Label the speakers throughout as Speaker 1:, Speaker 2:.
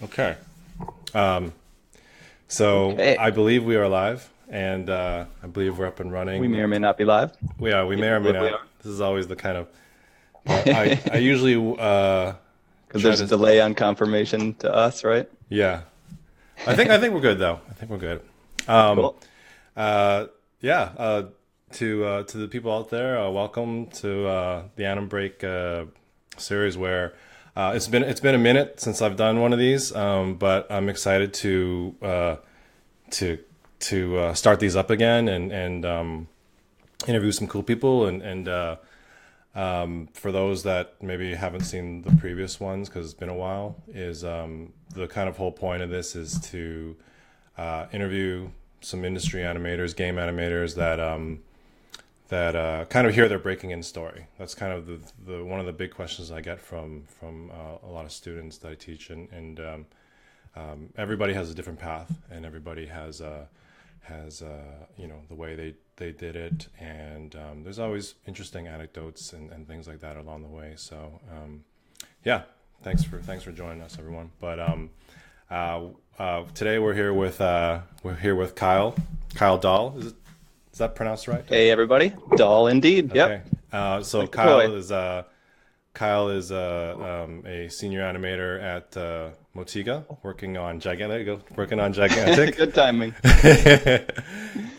Speaker 1: Okay. Um, so
Speaker 2: Okay.
Speaker 1: I believe we are live, and I believe we're up and
Speaker 2: We may
Speaker 1: running.
Speaker 2: or may not be live.
Speaker 1: We are. We may
Speaker 2: People
Speaker 1: or may
Speaker 2: believe we
Speaker 1: not.
Speaker 2: are.
Speaker 1: This is always the kind of part. I usually
Speaker 2: Because
Speaker 1: try
Speaker 2: there's a
Speaker 1: to.
Speaker 2: delay on confirmation to us, right?
Speaker 1: Yeah. I think we're good though. I think we're good. Um,
Speaker 2: Cool.
Speaker 1: uh, yeah. To the people out there, welcome to the Animbreak series where it's been a minute since I've done one of these, but I'm excited to start these up again and interview some cool people and for those that maybe haven't seen the previous ones because it's been a while, is the kind of whole point of this is to interview some industry animators, game animators that kind of hear their breaking in story. That's kind of the one of the big questions I get from a lot of students that I teach, and everybody has a different path, and everybody has the way they did it, and there's always interesting anecdotes and things like that along the way. So yeah, thanks for joining us, everyone. But today we're here with Kyle Dahl. Is that pronounced right?
Speaker 2: Hey, everybody. Dahl indeed.
Speaker 1: Okay.
Speaker 2: Yep.
Speaker 1: So
Speaker 2: Like the toy.
Speaker 1: Kyle is a senior animator at Motiga, working on gigantic. There you go, working on gigantic.
Speaker 2: Good timing.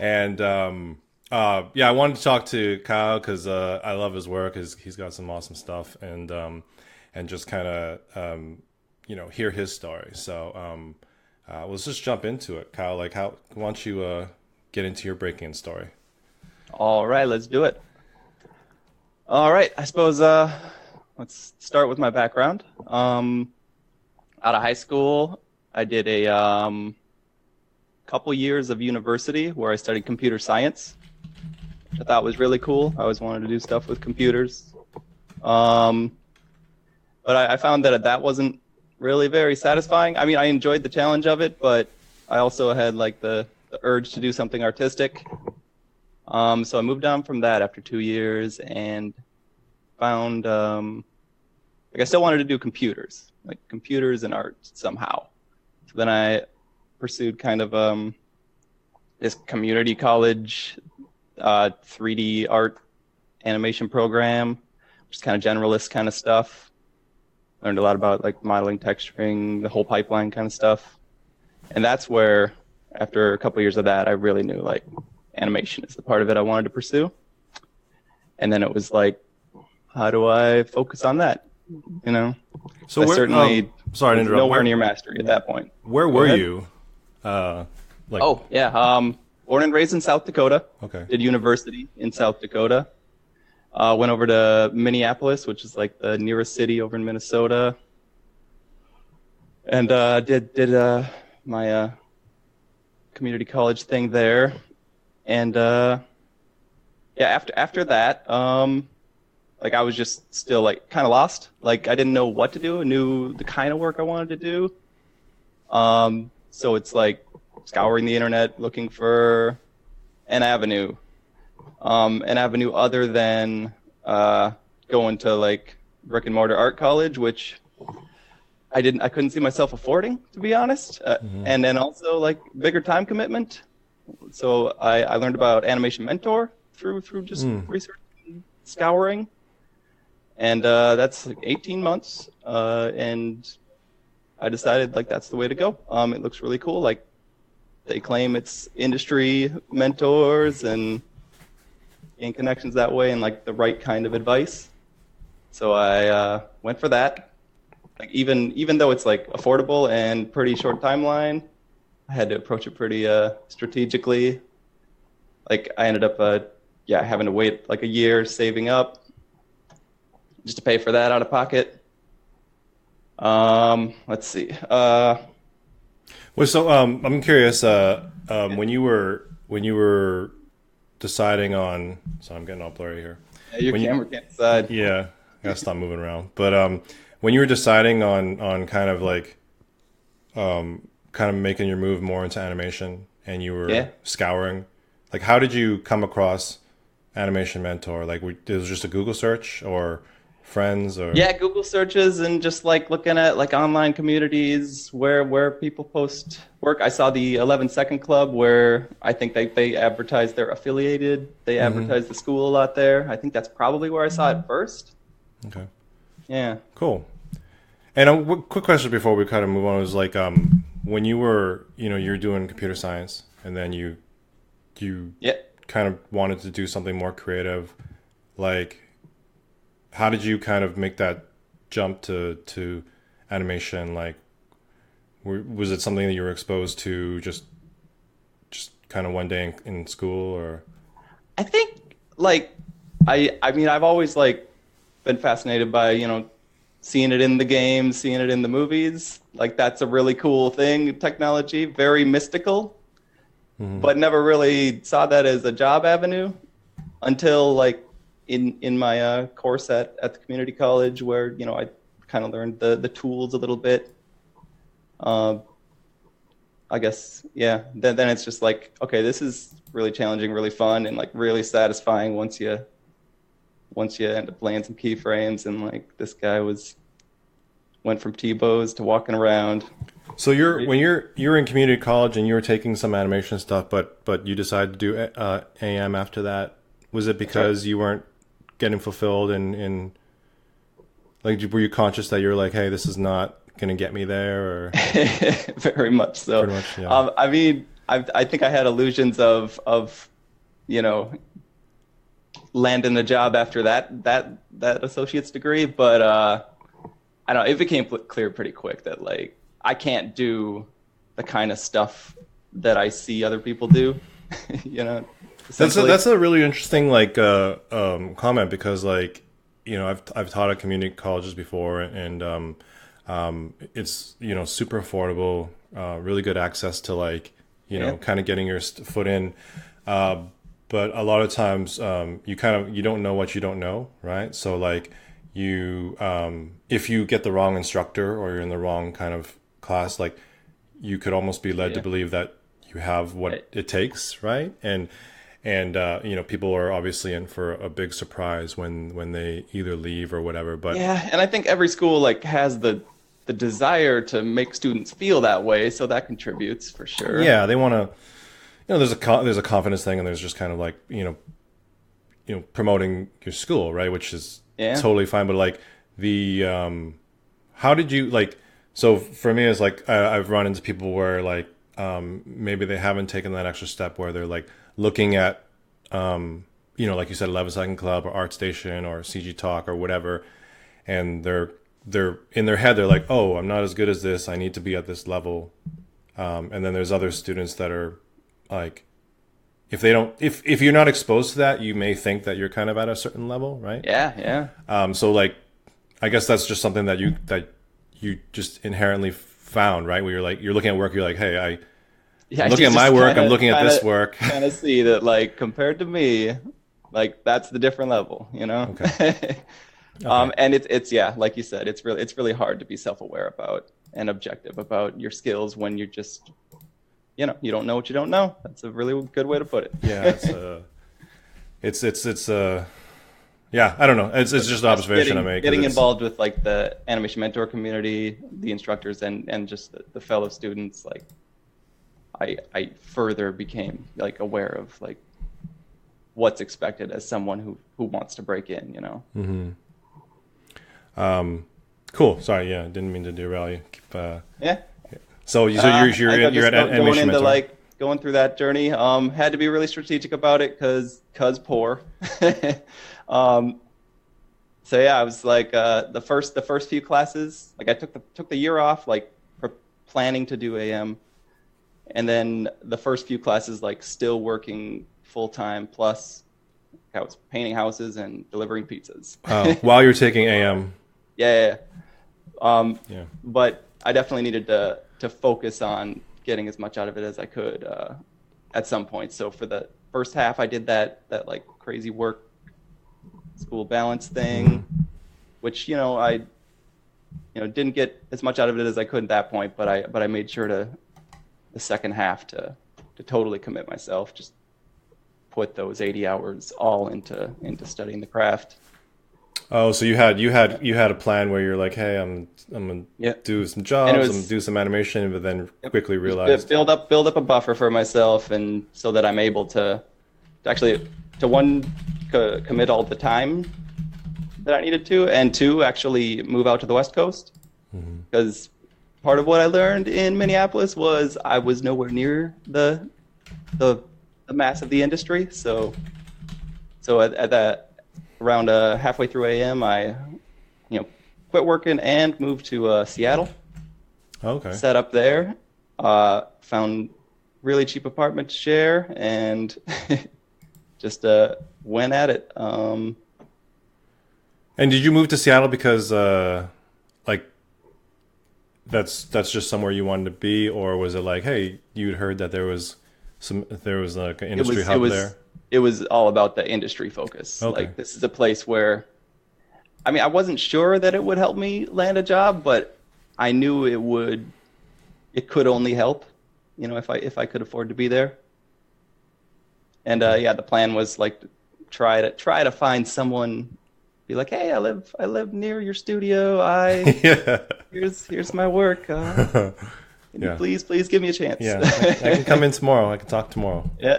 Speaker 1: And yeah, I wanted to talk to Kyle because I love his work. He's got some awesome stuff, and just kind of hear his story. So let's just jump into it, Kyle. Like, why don't you get into your breaking story?
Speaker 2: All right, let's do it. All right, I suppose let's start with my background. Out of high school, I did a couple years of university where I studied computer science, which I thought was really cool. I always wanted to do stuff with computers. Um, but I found that wasn't really very satisfying. I mean, I enjoyed the challenge of it, but I also had like the urge to do something artistic. So I moved on from that after 2 years and found like I still wanted to do computers, like computers and art somehow. So then I pursued kind of this community college 3D art animation program, which is kind of generalist kind of stuff. Learned a lot about like modeling, texturing, the whole pipeline kind of stuff. And that's where, after a couple years of that, I really knew like animation is the part of it I wanted to pursue. And then it was like, how do I focus on that? You know,
Speaker 1: So
Speaker 2: I
Speaker 1: where?
Speaker 2: certainly
Speaker 1: Sorry to
Speaker 2: was
Speaker 1: interrupt.
Speaker 2: nowhere
Speaker 1: Where
Speaker 2: near mastery at that point.
Speaker 1: where
Speaker 2: Go
Speaker 1: were
Speaker 2: ahead.
Speaker 1: you? Like,
Speaker 2: Oh, yeah. Born and raised in South Dakota.
Speaker 1: okay.
Speaker 2: Did university in South Dakota. Went over to Minneapolis, which is like the nearest city over in Minnesota, and did my community college thing there. And yeah, after that, like I was just still like kind of lost. Like I didn't know what to do. I knew the kind of work I wanted to do. So it's like scouring the internet looking for an avenue, an avenue other than going to like brick and mortar art college, which I couldn't see myself affording, to be honest, and then also like bigger time commitment. So I learned about Animation Mentor through just research and scouring, and that's like 18 months, and I decided like that's the way to go. It looks really cool. Like they claim it's industry mentors and gain connections that way and like the right kind of advice. So I went for that. Like even though it's like affordable and pretty short timeline, I had to approach it pretty strategically. Like I ended up yeah, having to wait like a year saving up just to pay for that out of pocket. Let's see.
Speaker 1: Well, so I'm curious. When you were deciding on, so I'm getting all blurry here.
Speaker 2: Your
Speaker 1: When you,
Speaker 2: camera can't decide.
Speaker 1: yeah, I gotta stop moving around. But when you were deciding on kind of like kind of making your move more into animation, and you were
Speaker 2: Yeah.
Speaker 1: scouring, like how did you come across Animation Mentor? Like, it was just a Google search, or friends or?
Speaker 2: Yeah, Google searches and just like looking at like online communities where people post work. I saw the 11 Second Club where I think they advertise they're affiliated. They
Speaker 1: Hmm.
Speaker 2: advertise the school a lot there. I think that's probably where I saw it first.
Speaker 1: Okay,
Speaker 2: Yeah.
Speaker 1: cool. And a quick question before we kind of move on was like, when you were, you're doing computer science, and then you
Speaker 2: Yeah.
Speaker 1: kind of wanted to do something more creative, like, how did you kind of make that jump to animation? Like, was it something that you were exposed to just kind of one day in school, or?
Speaker 2: I think like I mean I've always like been fascinated by, seeing it in the games, seeing it in the movies. Like that's a really cool thing, technology, very mystical,
Speaker 1: Hmm.
Speaker 2: but never really saw that as a job avenue until like in my course at the community college where, I kind of learned the tools a little bit. Uh, I guess, yeah. Then it's just like, okay, this is really challenging, really fun, and like really satisfying once you end up laying some keyframes and like this guy went from T-bows to walking around.
Speaker 1: So you're in community college and you were taking some animation stuff, but you decided to do AM after that. Was it
Speaker 2: That's right.
Speaker 1: because you weren't getting fulfilled in like, were you conscious that you're like, hey, this is not gonna get me there, or?
Speaker 2: Very much so.
Speaker 1: Pretty much, yeah.
Speaker 2: I mean, I think I had illusions of you know landing a job after that associate's degree, but I don't know. It became clear pretty quick that like I can't do the kind of stuff that I see other people do. you know, essentially.
Speaker 1: That's a really interesting like comment, because like, I've taught at community colleges before, and it's, super affordable, really good access to like,
Speaker 2: Yeah.
Speaker 1: kind of getting your foot in. Uh, but a lot of times, you don't know what you don't know, right? So like, if you get the wrong instructor or you're in the wrong kind of class, like, you could almost be led to
Speaker 2: Yeah.
Speaker 1: believe that you have what it takes, right? And people are obviously in for a big surprise when they either leave or whatever. But
Speaker 2: Yeah, and I think every school like has the desire to make students feel that way, so that contributes for sure.
Speaker 1: yeah, they want to. There's a confidence thing, and there's just kind of like, promoting your school, right? Which is
Speaker 2: Yeah.
Speaker 1: totally fine. But like, the how did you like? So for me, it's like, I've run into people where like, maybe they haven't taken that extra step where they're like looking at, like you said, 11 Second Club or ArtStation or CG Talk or whatever, and they're in their head, they're like, oh, I'm not as good as this, I need to be at this level. And then there's other students that are like, if you're not exposed to that, you may think that you're kind of at a certain level, right?
Speaker 2: Yeah, yeah.
Speaker 1: So like, I guess that's just something that you just inherently found, right? Where you're looking at work, you're like, hey,
Speaker 2: Yeah,
Speaker 1: I'm
Speaker 2: you
Speaker 1: looking at my
Speaker 2: just
Speaker 1: work, I'm looking at this work.
Speaker 2: kind of see that like compared to me, like that's the different level, you know?
Speaker 1: Okay. Okay.
Speaker 2: And it's yeah, like you said, it's really hard to be self-aware about and objective about your skills when you're just, you don't know what you don't know. That's a really good way to put
Speaker 1: Yeah,
Speaker 2: it.
Speaker 1: it's yeah, I don't know. It's just an observation I make. 'Cause
Speaker 2: Getting
Speaker 1: it's,
Speaker 2: involved with like the animation mentor community, the instructors, and just the fellow students, like I further became like aware of like what's expected as someone who wants to break in.
Speaker 1: cool. Sorry, yeah, didn't mean to derail you.
Speaker 2: Yeah.
Speaker 1: So you're at
Speaker 2: Going
Speaker 1: animation
Speaker 2: into
Speaker 1: mentor.
Speaker 2: like going through that journey. Had to be really strategic about it because poor. um, so yeah, I was like the first few classes. Like I took the year off, like planning to do AM, and then the first few classes, like still working full time. Plus, I was painting houses and delivering pizzas.
Speaker 1: While you're taking AM.
Speaker 2: Yeah.
Speaker 1: Yeah.
Speaker 2: But I definitely needed to focus on getting as much out of it as I could at some point. So for the first half, I did that like crazy work school balance thing, which I didn't get as much out of it as I could at that point. But I made sure to the second half to totally commit myself. Just put those 80 hours all into studying the craft.
Speaker 1: Oh, so you had a plan where you're like, hey, I'm gonna
Speaker 2: Yeah,
Speaker 1: do some
Speaker 2: and it
Speaker 1: jobs, I'm gonna
Speaker 2: was
Speaker 1: do some animation, but then
Speaker 2: yep,
Speaker 1: quickly
Speaker 2: just
Speaker 1: realized,
Speaker 2: build up a buffer for myself, and so that I'm able to actually to one commit all the time that I needed to, and two actually move out to the West Coast because part of what I learned in Minneapolis was I was nowhere near the, the mass of the industry. So at that around halfway through AM, I quit working and moved to Seattle,
Speaker 1: okay.
Speaker 2: set up there, found really cheap apartment to share, and just went at it.
Speaker 1: And did you move to Seattle because like that's just somewhere you wanted to be, or was it like, hey, you'd heard that there was like an
Speaker 2: it
Speaker 1: industry
Speaker 2: was it
Speaker 1: hub
Speaker 2: was
Speaker 1: there?
Speaker 2: it was all about the industry focus.
Speaker 1: Okay.
Speaker 2: Like this is a place where I mean I wasn't sure that it would help me land a job, but I knew it would. It could only help, if I could afford to be there. And
Speaker 1: Okay.
Speaker 2: yeah, the plan was like to try to find someone, be like, hey, I live near your studio. I
Speaker 1: Yeah.
Speaker 2: here's my work. Can you
Speaker 1: Yeah.
Speaker 2: please give me a chance?
Speaker 1: Yeah. I can come in tomorrow. I can talk tomorrow.
Speaker 2: Yeah.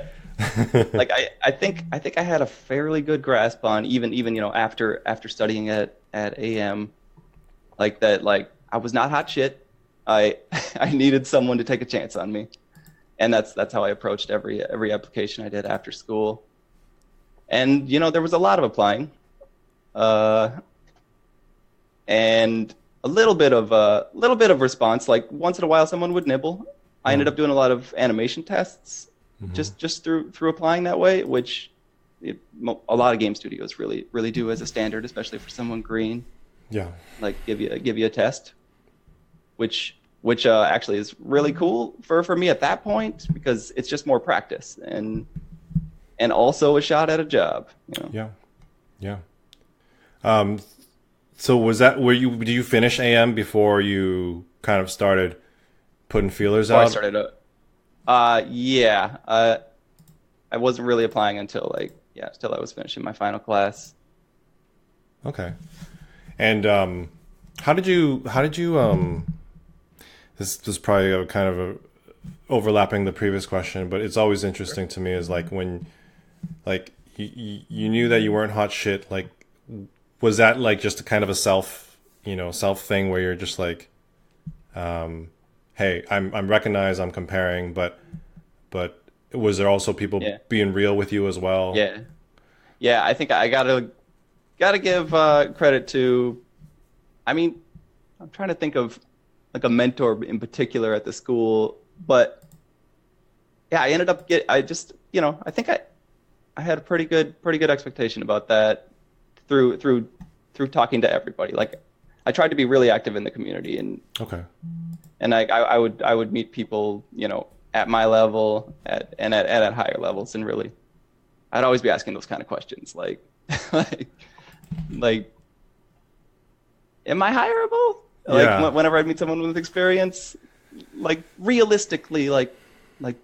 Speaker 2: Like I think I had a fairly good grasp on even after studying at AM, like that, like I was not hot shit. I I needed someone to take a chance on me, and that's how I approached every application I did after school. And there was a lot of applying, uh, and a little bit of response. Like once in a while, someone would nibble. I ended up doing a lot of animation tests just through applying that way, which a lot of game studios really do as a standard, especially for someone green.
Speaker 1: Yeah.
Speaker 2: Like give you a test, which actually is really cool for me at that point because it's just more practice and also a shot at a job.
Speaker 1: Yeah. Yeah. Um, so was that where you did you finish AM before you kind of started putting feelers
Speaker 2: Before I
Speaker 1: out?
Speaker 2: started, yeah, I wasn't really applying until until I was finishing my final class.
Speaker 1: Okay. And how did you this is probably a kind of a overlapping the previous question, but it's always interesting to me is like when like you knew that you weren't hot shit, like was that like just a kind of a self thing where you're just like hey, I'm recognized, I'm comparing, but was there also people
Speaker 2: Yeah,
Speaker 1: being real with you as well?
Speaker 2: yeah, yeah. I think I gotta give credit to. I mean, I'm trying to think of like a mentor in particular at the school, but yeah, I ended up I just I think I had a pretty good expectation about that through talking to everybody. Like I tried to be really active in the community,
Speaker 1: Okay.
Speaker 2: and I would meet people at my level at higher levels, and really I'd always be asking those kind of questions like like like am I hireable? Like
Speaker 1: Yeah.
Speaker 2: whenever I meet someone with experience, like realistically, like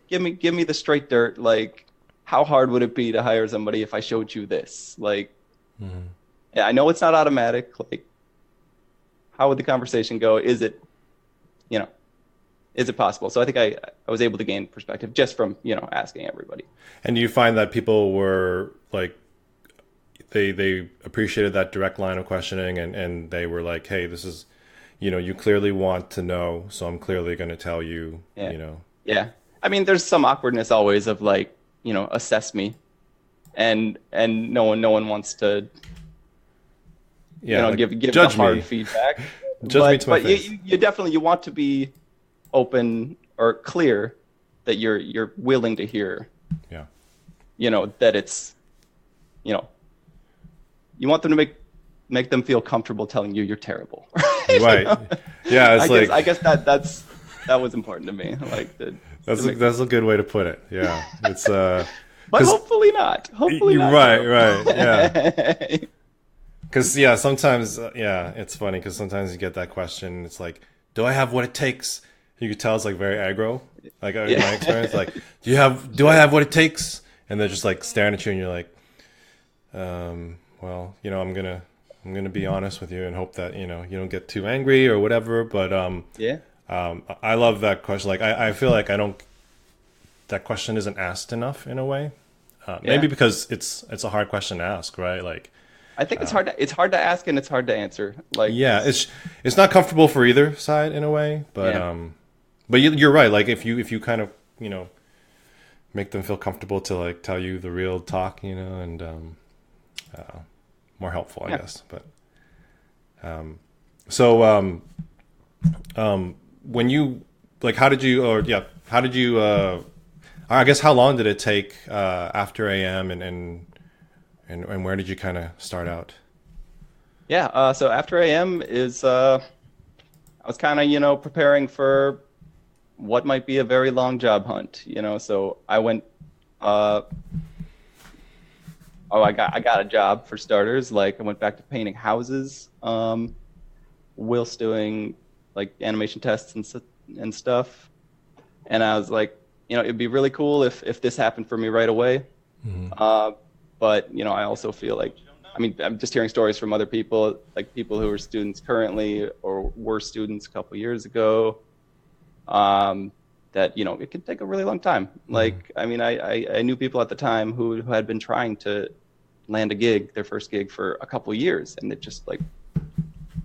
Speaker 2: give me the straight dirt. Like how hard would it be to hire somebody if I showed you this? Like yeah, I know it's not automatic. Like how would the conversation go? You know, is it possible? So I think I was able to gain perspective just from asking everybody.
Speaker 1: And do you find that people were like they appreciated that direct line of questioning and they were like, hey, this is you clearly want to know, so I'm clearly going to tell you,
Speaker 2: Yeah,
Speaker 1: you know.
Speaker 2: yeah. I mean, there's some awkwardness always of like assess me, and no one wants to
Speaker 1: Yeah, like
Speaker 2: give the
Speaker 1: judge
Speaker 2: hard
Speaker 1: me.
Speaker 2: feedback.
Speaker 1: Judge me
Speaker 2: But
Speaker 1: to my
Speaker 2: but you,
Speaker 1: face.
Speaker 2: you you definitely you want to be open or clear that you're willing to hear
Speaker 1: Yeah.
Speaker 2: that it's you know you want them to make them feel comfortable telling you you're terrible. You
Speaker 1: Right.
Speaker 2: know?
Speaker 1: Yeah,
Speaker 2: I
Speaker 1: it's
Speaker 2: guess
Speaker 1: like
Speaker 2: I guess that was important to me. Like to make them,
Speaker 1: that's a good way to put it. Yeah. It's
Speaker 2: but
Speaker 1: cuz
Speaker 2: hopefully not. Hopefully
Speaker 1: you're
Speaker 2: not
Speaker 1: right,
Speaker 2: terrible.
Speaker 1: right. Yeah. Cuz yeah, sometimes yeah, it's funny cuz sometimes you get that question, it's like, do I have what it takes? You could tell it's like very aggro. Like in my
Speaker 2: Yeah.
Speaker 1: experience, like, do I have what it takes? And they're just like staring at you and you're like, well, I'm gonna I'm gonna be honest with you and hope that you don't get too angry or whatever. But
Speaker 2: Yeah.
Speaker 1: I love that question. Like I feel like I don't that question isn't asked enough in a way. Maybe
Speaker 2: Yeah.
Speaker 1: because it's a hard question to ask, right? Like
Speaker 2: I think it's hard to ask and it's hard to answer. Like
Speaker 1: yeah,
Speaker 2: 'cause
Speaker 1: it's not comfortable for either side in a way.
Speaker 2: yeah.
Speaker 1: But you're right. Like if you kind of make them feel comfortable to like tell you the real talk, and more helpful, I
Speaker 2: Yeah.
Speaker 1: guess. But so when you like, how did you, or yeah, how did you? I guess how long did it take after AM, and where did you kind of start out?
Speaker 2: Yeah, so after AM is I was kind of, preparing for what might be a very long job hunt, so I went uh oh, I got a job for starters. Like I went back to painting houses whilst doing like animation tests and stuff. And I was like, it'd be really cool if this happened for me right away. Uh, but I also feel like, I mean, I'm just hearing stories from other people, like people who are students currently or were students a couple years ago, that it could take a really long time. Like, I mean, I knew people at the time who had been trying to land a gig, their first gig, for a couple years, and it just like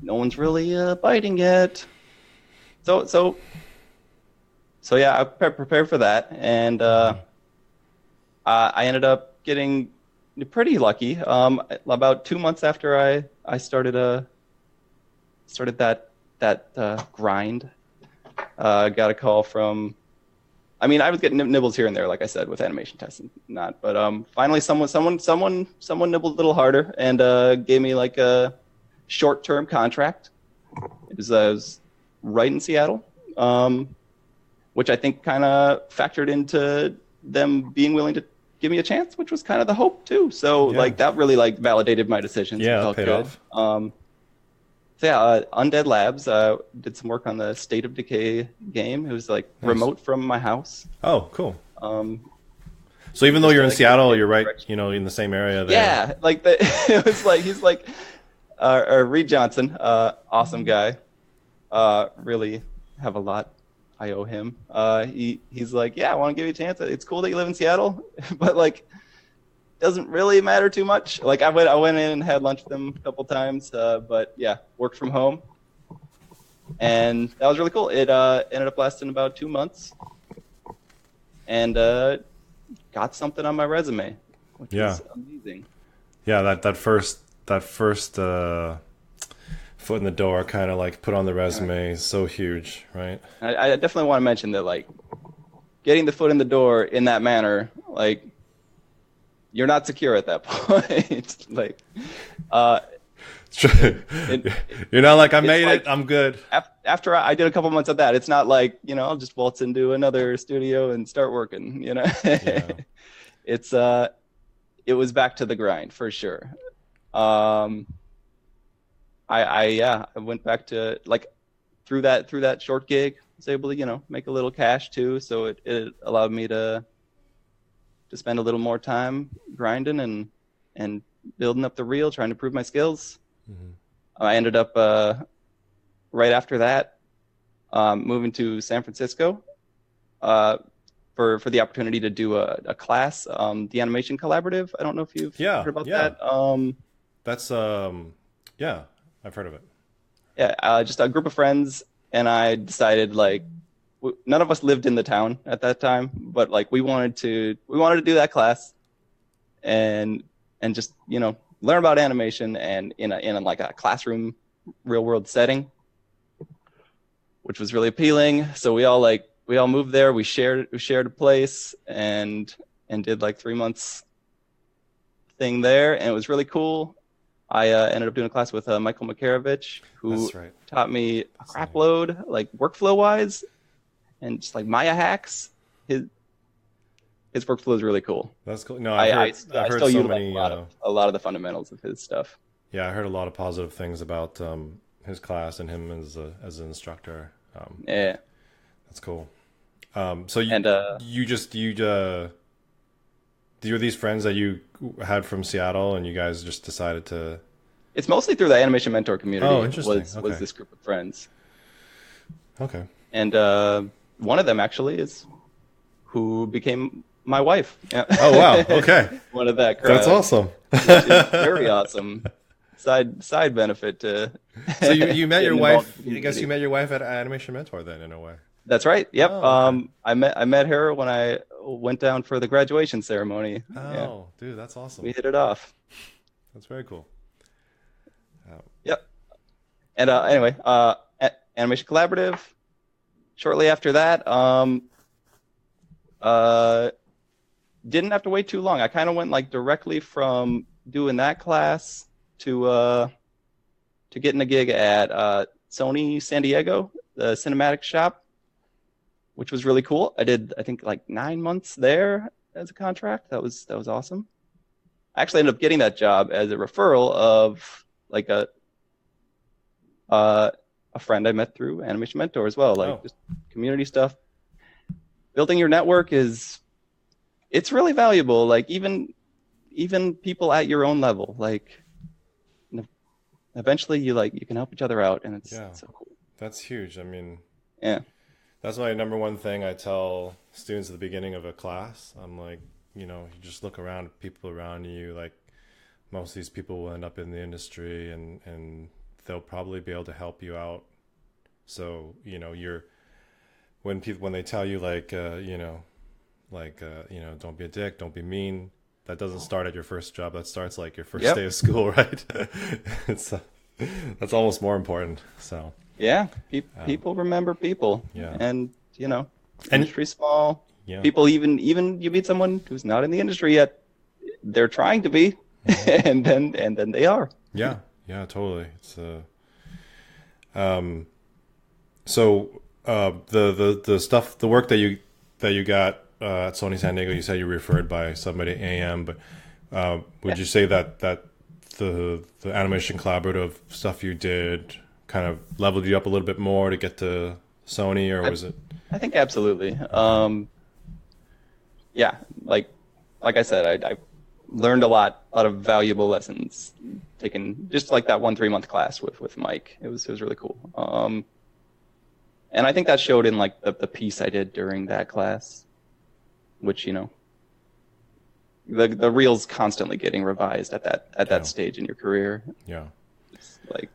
Speaker 2: no one's really biting yet. So yeah, I prepared for that, and I ended up getting pretty lucky. About 2 months after I started that grind, I got a call from. I mean, I was getting nibbles here and there, like I said, with animation tests and not. But finally, someone nibbled a little harder and gave me like a short-term contract. It was right in Seattle, which I think kind of factored into them being willing to give me a chance, which was kind of the hope too. So
Speaker 1: Yeah,
Speaker 2: like that really like validated my decisions. It
Speaker 1: yeah, that
Speaker 2: felt
Speaker 1: paid
Speaker 2: good.
Speaker 1: off.
Speaker 2: So yeah, Undead Labs did some work on the State of Decay game. It was like
Speaker 1: Nice.
Speaker 2: remote from my house.
Speaker 1: Oh, cool.
Speaker 2: Um,
Speaker 1: So even though
Speaker 2: just
Speaker 1: you're in
Speaker 2: to give
Speaker 1: Seattle,
Speaker 2: it
Speaker 1: you're right,
Speaker 2: direction.
Speaker 1: in the same area there.
Speaker 2: Yeah, like the, it was like he's like Reed Johnson, awesome guy. Really have a lot I owe him. He's like, yeah, I want to give you a chance. It's cool that you live in Seattle, but like doesn't really matter too much. Like I went in and had lunch with him a couple times, but yeah, worked from home, and that was really cool. It ended up lasting about 2 months, and got something on my resume, which
Speaker 1: Yeah,
Speaker 2: was amazing.
Speaker 1: yeah. That first foot in the door, kind of like put on the resume, is so huge, right?
Speaker 2: I definitely want to mention that like getting the foot in the door in that manner, like you're not secure at that point. Like uh, it,
Speaker 1: You're not like I
Speaker 2: it's
Speaker 1: made it.
Speaker 2: like
Speaker 1: I'm good.
Speaker 2: after I did a couple months of that, it's not like I'll just waltz into another studio and start working.
Speaker 1: Yeah.
Speaker 2: It's it was back to the grind for sure. Um, I went back to like through that short gig, I was able to make a little cash too, so it allowed me to spend a little more time grinding and building up the reel, trying to prove my skills. I ended up right after that moving to San Francisco uh, for the opportunity to do a class, the Animation Collaborative. I don't know if you've
Speaker 1: Yeah,
Speaker 2: heard about
Speaker 1: yeah.
Speaker 2: that.
Speaker 1: That's yeah, I've heard of it.
Speaker 2: Yeah, just a group of friends and I decided like none of us lived in the town at that time, but like we wanted to do that class and just learn about animation and in a like a classroom real world setting, which was really appealing. So we all moved there. We shared a place and did like 3 months thing there, and it was really cool. I ended up doing a class with Michael Makarovich, who
Speaker 1: That's right.
Speaker 2: taught me a
Speaker 1: That's
Speaker 2: crap
Speaker 1: right.
Speaker 2: load, like workflow wise, and just like Maya hacks. His workflow is really cool.
Speaker 1: That's cool. No,
Speaker 2: I I,
Speaker 1: I've
Speaker 2: I
Speaker 1: heard
Speaker 2: still
Speaker 1: so
Speaker 2: utilize
Speaker 1: many.
Speaker 2: a lot of the fundamentals of his stuff.
Speaker 1: Yeah, I heard a lot of positive things about his class and him as an instructor.
Speaker 2: Yeah,
Speaker 1: That's cool. So
Speaker 2: and
Speaker 1: you were these friends that you had from Seattle, and you guys just decided to.
Speaker 2: It's mostly through the Animation Mentor community.
Speaker 1: Oh, interesting.
Speaker 2: Was
Speaker 1: Okay.
Speaker 2: this group of friends,
Speaker 1: Okay.
Speaker 2: and one of them actually is who became my wife. Yeah.
Speaker 1: Oh, wow. Okay.
Speaker 2: One of that
Speaker 1: That's
Speaker 2: crowd,
Speaker 1: awesome.
Speaker 2: which is very awesome. Side benefit to
Speaker 1: So you met your
Speaker 2: getting involved
Speaker 1: wife,
Speaker 2: with the
Speaker 1: I guess you
Speaker 2: community.
Speaker 1: met your wife at Animation Mentor then, in a way.
Speaker 2: That's right. Yep.
Speaker 1: Oh, okay.
Speaker 2: I met her when I went down for the graduation ceremony. Yeah,
Speaker 1: Oh, dude, that's awesome.
Speaker 2: we hit it off.
Speaker 1: That's very cool.
Speaker 2: Yep. And anyway, Animation Collaborative. Shortly after that, uh, didn't have to wait too long. I kind of went like directly from doing that class to getting a gig at Sony San Diego, the cinematic shop, which was really cool. I did, I think, like 9 months there as a contract. That was awesome. I actually ended up getting that job as a referral of like a friend I met through Animation Mentor as well, like
Speaker 1: Oh,
Speaker 2: just community stuff. Building your network it's really valuable. Like even people at your own level, like eventually you can help each other out, and
Speaker 1: yeah.
Speaker 2: it's so cool.
Speaker 1: That's huge. I mean,
Speaker 2: Yeah.
Speaker 1: that's my number one thing I tell students at the beginning of a class. I'm like, you just look around, people around you, like most of these people will end up in the industry and they'll probably be able to help you out. So, when they tell you like, don't be a dick, don't be mean, that doesn't start at your first job. That starts like your first
Speaker 2: Yep.
Speaker 1: day of school, right? It's that's almost more important. So,
Speaker 2: Yeah. People remember people,
Speaker 1: yeah.
Speaker 2: and
Speaker 1: And
Speaker 2: industry small.
Speaker 1: yeah.
Speaker 2: People even you meet someone who's not in the industry yet, they're trying to be, and then they are.
Speaker 1: Yeah, yeah, totally. It's so the stuff, the work that you got at Sony San Diego, you said you referred by somebody AM, but would
Speaker 2: Yeah.
Speaker 1: you say that the animation collaborative stuff you did kind of leveled you up a little bit more to get to Sony, or was it?
Speaker 2: I think absolutely.
Speaker 1: Okay.
Speaker 2: Yeah, like I said, I learned a lot of valuable lessons taken just like that 3-month class with Mike. It was really cool. And I think that showed in like the piece I did during that class, which the reel's constantly getting revised at that
Speaker 1: Yeah.
Speaker 2: stage in your career.
Speaker 1: Yeah.
Speaker 2: It's like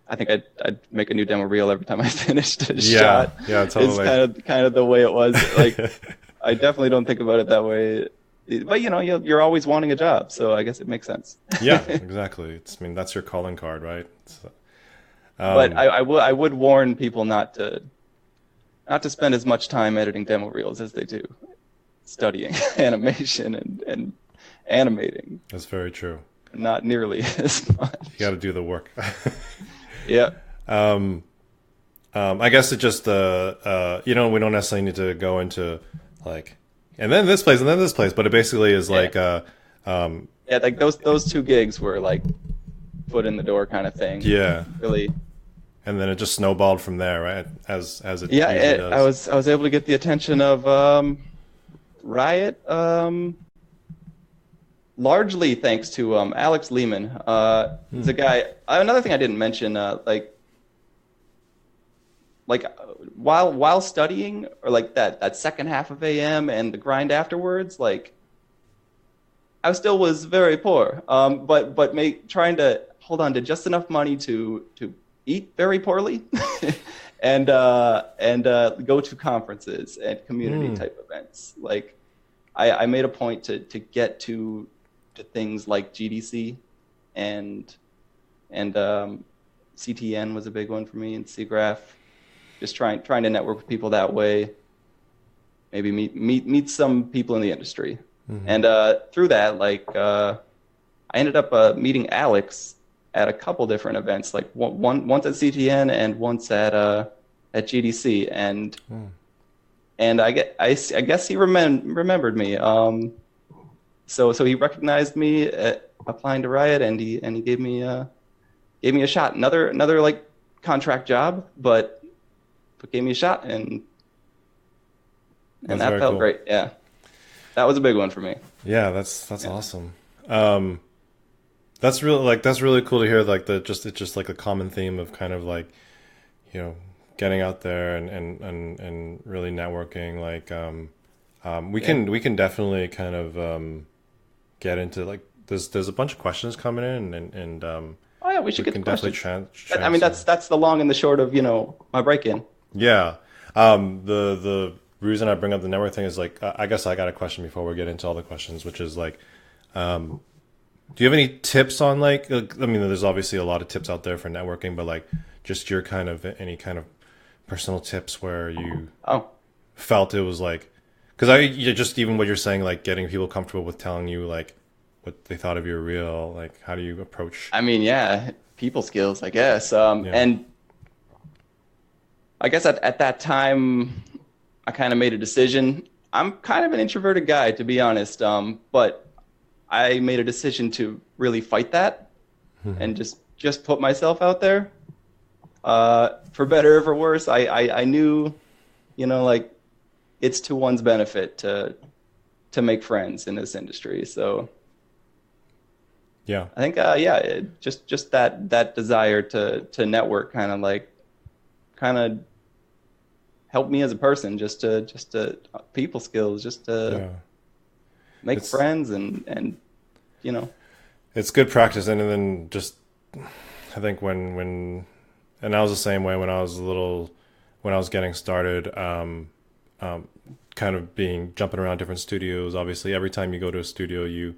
Speaker 2: I think I'd make a new demo reel every time I finished a
Speaker 1: Yeah.
Speaker 2: shot.
Speaker 1: Yeah.
Speaker 2: It's
Speaker 1: Totally.
Speaker 2: kind of the way it was. Like I definitely don't think about it that way. But you're always wanting a job, so I guess it makes sense.
Speaker 1: Yeah. Exactly. I mean, that's your calling card, right?
Speaker 2: But
Speaker 1: Um,
Speaker 2: I would warn people not to spend as much time editing demo reels as they do studying animation and animating.
Speaker 1: that's very true.
Speaker 2: Not nearly as much.
Speaker 1: You got to do the work.
Speaker 2: Yeah.
Speaker 1: I guess it just we don't necessarily need to go into like, and then this place and then this place, but it basically is like
Speaker 2: Yeah, like those 2 gigs were like foot in the door kind of thing.
Speaker 1: yeah,
Speaker 2: Really.
Speaker 1: and then it just snowballed from there, right? As it
Speaker 2: Yeah,
Speaker 1: usually does.
Speaker 2: I was able to get the attention of Riot, largely thanks to Alex Lehman. He's a guy. Another thing I didn't mention, like while studying, or like that second half of AM and the grind afterwards, like I still was very poor. But trying to hold on to just enough money to eat very poorly, and go to conferences and community type events. Like I made a point to get to things like GDC, and CTN was a big one for me, and SIGGRAPH. Just trying to network with people that way. Maybe meet some people in the industry, and through that, like I ended up meeting Alex at a couple different events, like once at CTN and once at GDC, and I guess he remembered me. So he recognized me applying to Riot, and he gave me a shot. Another like contract job, but gave me a shot, and
Speaker 1: That's
Speaker 2: that
Speaker 1: very
Speaker 2: felt
Speaker 1: cool.
Speaker 2: great. Yeah, that was a big one for me.
Speaker 1: Yeah, that's awesome. that's really cool to hear. Like it's just like a common theme of kind of like, you know, getting out there and really networking. Like
Speaker 2: Yeah.
Speaker 1: we can definitely kind of get into like there's a bunch of questions coming in
Speaker 2: Oh yeah, we should
Speaker 1: we
Speaker 2: get the
Speaker 1: can definitely
Speaker 2: questions. I mean,
Speaker 1: transfer.
Speaker 2: that's the long and the short of my break-in.
Speaker 1: Yeah. The reason I bring up the network thing is like I guess I got a question before we get into all the questions, which is like, do you have any tips on I mean, there's obviously a lot of tips out there for networking, but like just your kind of any kind of personal tips where you
Speaker 2: Oh,
Speaker 1: felt it was like, because just even what you're saying, like getting people comfortable with telling you like what they thought of your reel, like how do you approach?
Speaker 2: I mean, yeah, people skills, I guess.
Speaker 1: Yeah.
Speaker 2: And I guess at that time, I kind of made a decision. I'm kind of an introverted guy, to be honest. But I made a decision to really fight that and just put myself out there. For better or for worse, I knew, like it's to one's benefit to make friends in this industry. So
Speaker 1: Yeah.
Speaker 2: I think, yeah, just that desire to network kind of helped me as a person, just to people skills, just to
Speaker 1: Yeah.
Speaker 2: make
Speaker 1: It's
Speaker 2: friends and you know,
Speaker 1: it's good practice, and then just I think and I was the same way when I was when I was getting started, um, kind of being jumping around different studios. Obviously, every time you go to a studio,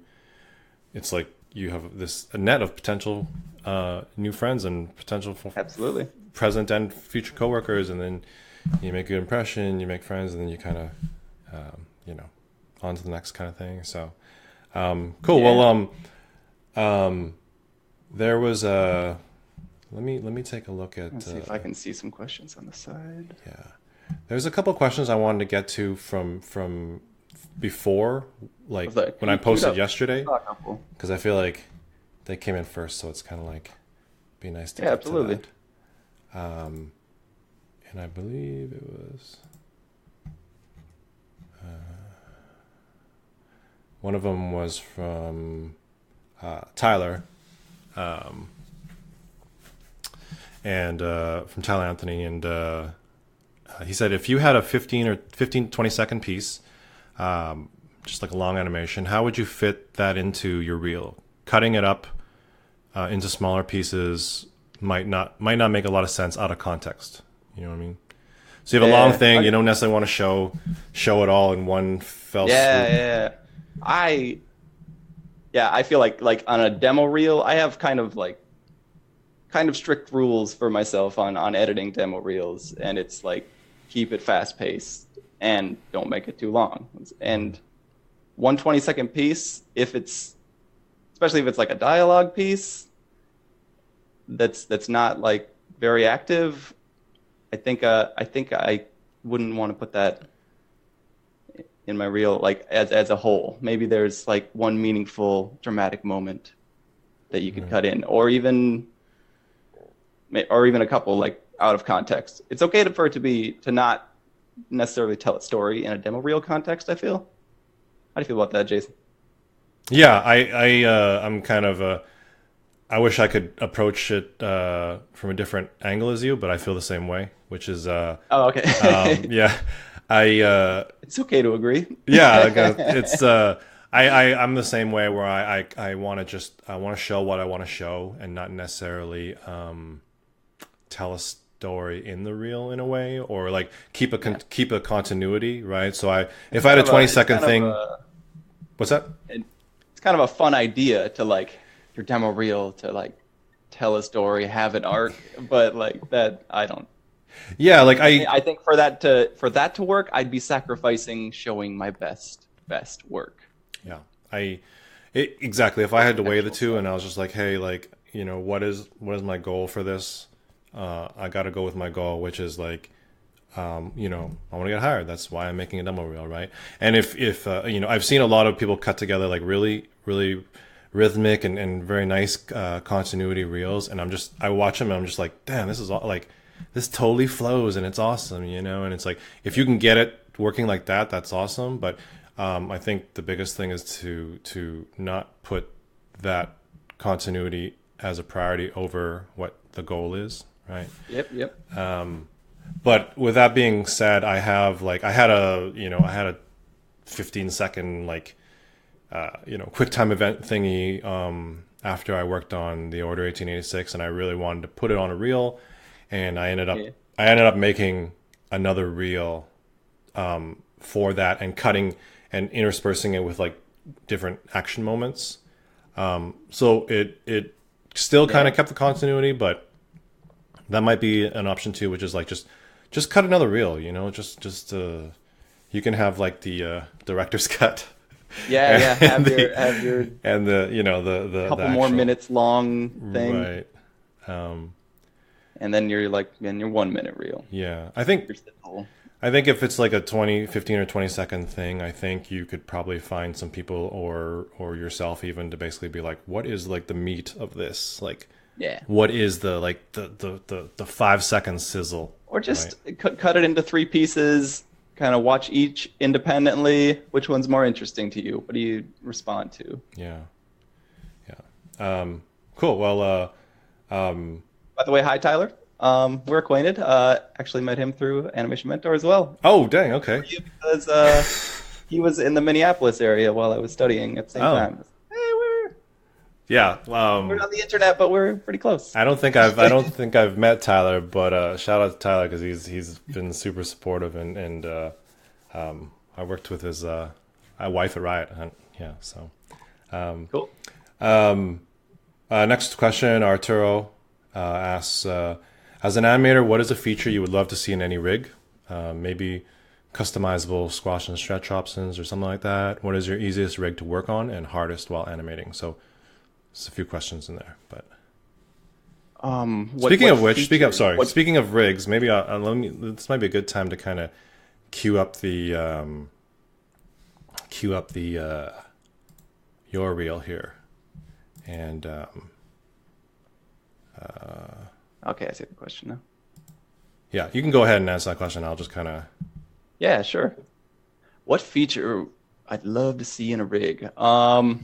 Speaker 1: it's like you have a net of potential new friends and potential for
Speaker 2: absolutely.
Speaker 1: present and future coworkers, and then you make a good impression, you make friends, and then you kind of you know on to the next kind of thing. So cool. Well,
Speaker 2: Yeah.
Speaker 1: there was a let me take a look
Speaker 2: Let's
Speaker 1: at
Speaker 2: see if I can see some questions on the side.
Speaker 1: yeah. There's a couple of questions I wanted to get to from before, like
Speaker 2: Was that
Speaker 1: when I
Speaker 2: queued
Speaker 1: posted
Speaker 2: up?
Speaker 1: yesterday,
Speaker 2: Oh, a couple.
Speaker 1: because I feel like they came in first, so it's kind of like be nice to
Speaker 2: Yeah,
Speaker 1: get to
Speaker 2: absolutely.
Speaker 1: that. Um, and I believe it was one of them was from Tyler, um, and from Tyler Anthony, and he said if you had a 15 20 second piece, just like a long animation, how would you fit that into your reel? Cutting it up into smaller pieces might not make a lot of sense out of context. You know what I mean? So you have a long
Speaker 2: Yeah.
Speaker 1: thing, you don't necessarily want to show it all in one fell
Speaker 2: Yeah,
Speaker 1: swoop.
Speaker 2: yeah. I yeah, I feel like on a demo reel, I have kind of strict rules for myself on editing demo reels, and it's like keep it fast paced and don't make it too long. And 1 20 second piece, if it's especially if it's like a dialogue piece that's not like very active, I think I wouldn't want to put that in my reel like as a whole. Maybe there's like one meaningful dramatic moment that you could
Speaker 1: Right.
Speaker 2: cut in, or even a couple like out of context. It's okay for it to not necessarily tell a story in a demo reel context, I feel. How do you feel about that, Jason?
Speaker 1: Yeah, I'm kind of I wish I could approach it from a different angle as you, but I feel the same way, which is
Speaker 2: Oh, okay.
Speaker 1: yeah, I
Speaker 2: It's okay to agree.
Speaker 1: yeah, like, it's I'm the same way where I want to I want to show what I want to show and not necessarily tell a story in the reel in a way, or like
Speaker 2: Yeah.
Speaker 1: keep a continuity, right? So if
Speaker 2: It's
Speaker 1: I had
Speaker 2: kind
Speaker 1: a
Speaker 2: of a
Speaker 1: 20
Speaker 2: it's
Speaker 1: second
Speaker 2: kind of
Speaker 1: thing,
Speaker 2: a
Speaker 1: what's that?
Speaker 2: it's kind of a fun idea to like your demo reel to like tell a story, have an arc, but like that I don't
Speaker 1: Yeah, like
Speaker 2: I think for that to work, I'd be sacrificing showing my best work.
Speaker 1: yeah, exactly. If I had to weigh the
Speaker 2: Architectural
Speaker 1: two
Speaker 2: stuff.
Speaker 1: and I was just like, hey, like, what is my goal for this? I got to go with my goal, which is like, I want to get hired. That's why I'm making a demo reel, right? And if I've seen a lot of people cut together like really, really rhythmic and very nice continuity reels, and I watch them and I'm just like, damn, like, this totally flows and it's awesome, and it's like, if you can get it working like that, that's awesome. But I think the biggest thing is to not put that continuity as a priority over what the goal is, right?
Speaker 2: Yep.
Speaker 1: But with that being said, I had a 15-second quick time event thingy after I worked on the Order 1886, and I really wanted to put it on a reel, and I ended up making another reel for that, and cutting and interspersing it with like different action moments. So it still kind of kept the continuity, but that might be an option too, which is like just cut another reel, just you can have like the director's cut.
Speaker 2: Yeah. Have your
Speaker 1: and the
Speaker 2: couple
Speaker 1: the
Speaker 2: more
Speaker 1: actual,
Speaker 2: minutes long thing,
Speaker 1: right.
Speaker 2: and then you're like in your 1 minute reel.
Speaker 1: Yeah,
Speaker 2: Here's the goal.
Speaker 1: I think if it's like a 15 or 20-second thing, I think you could probably find some people or yourself even to basically be like, what is like the meat of this? Like,
Speaker 2: Yeah.
Speaker 1: what is the 5-second sizzle?
Speaker 2: Or just cut it into 3 pieces, kind of watch each independently. Which one's more interesting to you? What do you respond to?
Speaker 1: Yeah. Cool. Well,
Speaker 2: By the way, hi, Tyler. We're acquainted. Actually met him through Animation Mentor as well.
Speaker 1: oh, dang. Okay.
Speaker 2: Because he was in the Minneapolis area while I was studying at the same time. Hey,
Speaker 1: Yeah.
Speaker 2: we're on the internet, but we're pretty close.
Speaker 1: I don't think I've met Tyler, but shout out to Tyler because he's been super supportive, and I worked with his wife at Riot. Yeah. So.
Speaker 2: Cool.
Speaker 1: Next question, Arturo asks, as an animator, what is a feature you would love to see in any rig? Maybe customizable squash and stretch options or something like that. What is your easiest rig to work on and hardest while animating? So there's a few questions in there. But speaking of rigs, maybe this might be a good time to kind of queue up the your reel here. And
Speaker 2: Okay, I see the question now.
Speaker 1: yeah, you can go ahead and answer that question. I'll just kind of.
Speaker 2: Yeah, sure. What feature I'd love to see in a rig? I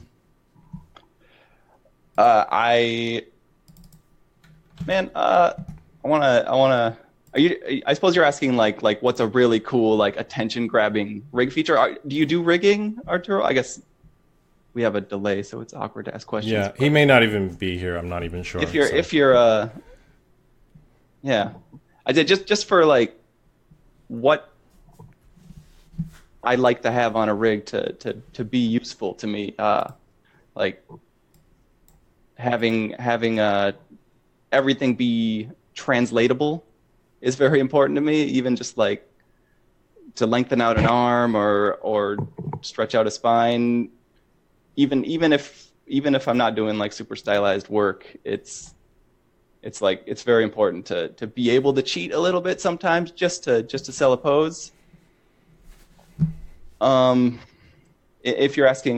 Speaker 2: wanna. I suppose you're asking like what's a really cool like attention grabbing rig feature? Do you do rigging, Arturo? I guess we have a delay, so it's awkward to ask questions.
Speaker 1: Yeah, he may not even be here. I'm not even sure.
Speaker 2: Yeah, I did just for like what I like to have on a rig to be useful to me. Like having everything be translatable is very important to me. Even just like to lengthen out an arm or stretch out a spine. Even if I'm not doing like super stylized work, it's very important to be able to cheat a little bit sometimes just to sell a pose. If you're asking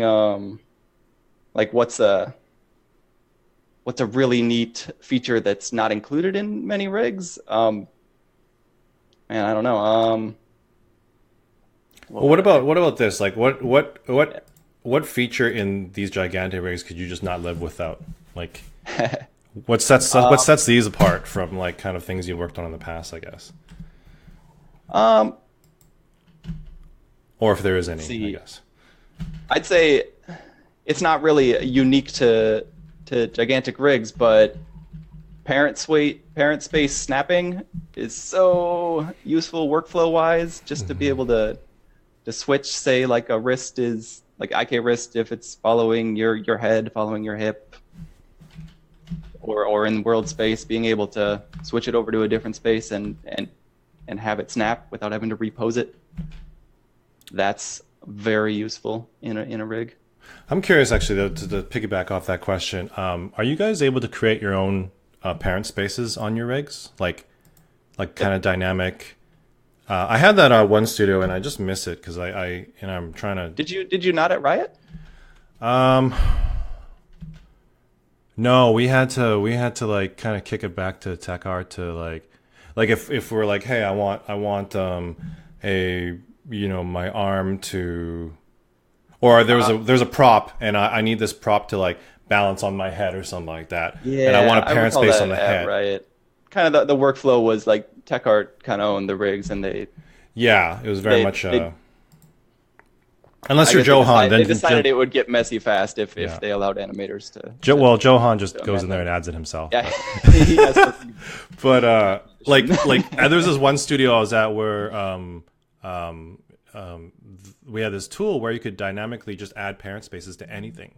Speaker 2: like what's a really neat feature that's not included in many rigs, man, I don't know.
Speaker 1: Well, what about this? Like what feature in these gigantic rigs could you just not live without? Like what sets these apart from like kind of things you worked on in the past, I guess? Or if there is any, I guess.
Speaker 2: I'd say it's not really unique to gigantic rigs, but parent space snapping is so useful workflow wise, just to be able to switch, say like a wrist is like IK wrist if it's following your head, following your hip, or in world space, being able to switch it over to a different space and have it snap without having to repose it. That's very useful in a rig.
Speaker 1: I'm curious, actually, to piggyback off that question. Are you guys able to create your own parent spaces on your rigs, like kind of dynamic? I had that at one studio, and I just miss it because I'm trying to.
Speaker 2: Did you not at Riot?
Speaker 1: No, we had to like kind of kick it back to tech art to like if we're like, hey, I want my arm to, or there's a prop and I need this prop to like balance on my head or something like that, and I
Speaker 2: Yeah,
Speaker 1: want a
Speaker 2: I
Speaker 1: parent
Speaker 2: recall
Speaker 1: space
Speaker 2: that
Speaker 1: on the
Speaker 2: at
Speaker 1: head.
Speaker 2: Riot. Kind of the workflow was like Tech Art kind of owned the rigs, and
Speaker 1: Yeah, it was very
Speaker 2: they
Speaker 1: much.
Speaker 2: they
Speaker 1: Unless
Speaker 2: I
Speaker 1: you're
Speaker 2: guess
Speaker 1: Johan,
Speaker 2: they
Speaker 1: then
Speaker 2: decided it would get messy fast if
Speaker 1: yeah.
Speaker 2: they allowed animators to
Speaker 1: Well, Johan just
Speaker 2: to
Speaker 1: goes in
Speaker 2: amend
Speaker 1: there
Speaker 2: them.
Speaker 1: and adds it himself.
Speaker 2: Yeah,
Speaker 1: But
Speaker 2: he has perfect
Speaker 1: but
Speaker 2: condition.
Speaker 1: there was this one studio I was at where we had this tool where you could dynamically just add parent spaces to anything,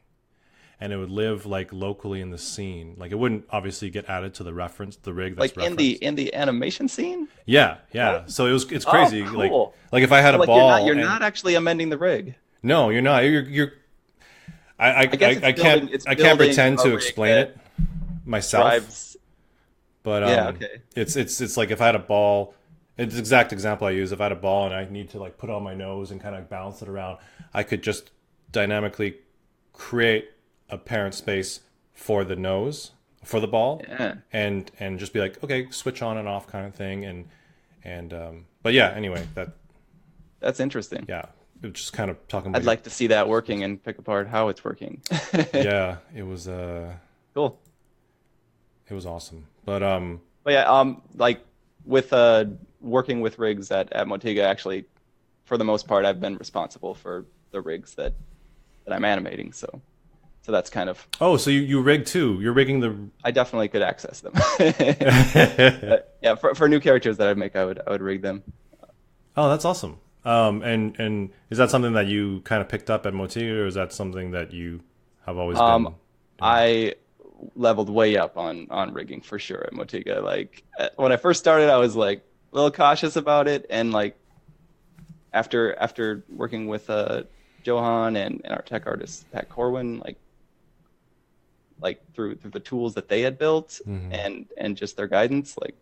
Speaker 1: and it would live like locally in the scene. Like it wouldn't obviously get added to the rig that's
Speaker 2: Like
Speaker 1: referenced.
Speaker 2: in the animation scene.
Speaker 1: Yeah, yeah.
Speaker 2: What?
Speaker 1: So it's
Speaker 2: Oh,
Speaker 1: crazy.
Speaker 2: cool.
Speaker 1: Like if I had
Speaker 2: So
Speaker 1: a
Speaker 2: like
Speaker 1: ball
Speaker 2: you're
Speaker 1: and
Speaker 2: not actually amending the rig.
Speaker 1: no, you're not. You're
Speaker 2: I guess it's building it's
Speaker 1: I can't
Speaker 2: building
Speaker 1: pretend
Speaker 2: a
Speaker 1: to
Speaker 2: rig
Speaker 1: explain
Speaker 2: that
Speaker 1: it myself.
Speaker 2: drives.
Speaker 1: But
Speaker 2: Yeah. Okay.
Speaker 1: it's like if I had a ball, it's the exact example I use. If I had a ball and I need to like put it on my nose and kind of bounce it around, I could just dynamically create a parent space for the nose for the ball,
Speaker 2: Yeah.
Speaker 1: and just be like, okay, switch on and off kind of thing, but yeah, anyway,
Speaker 2: That's interesting.
Speaker 1: yeah, it was just kind of talking
Speaker 2: I'd
Speaker 1: about
Speaker 2: like to see that working and pick apart how it's working.
Speaker 1: yeah,
Speaker 2: Cool.
Speaker 1: it was awesome, but
Speaker 2: But yeah, like with working with rigs at Motiga, actually, for the most part, I've been responsible for the rigs that I'm animating. So that's kind of
Speaker 1: oh, so you rig too? You're rigging the
Speaker 2: I definitely could access them. Yeah, for new characters that I'd make, I would rig them.
Speaker 1: Oh, that's awesome. And is that something that you kind of picked up at Motiga, or is that something that you have always been?
Speaker 2: I leveled way up on rigging for sure at Motiga. Like when I first started, I was like a little cautious about it, and like after working with Johan and our tech artist Pat Corwin, like through the tools that they had built and just their guidance, like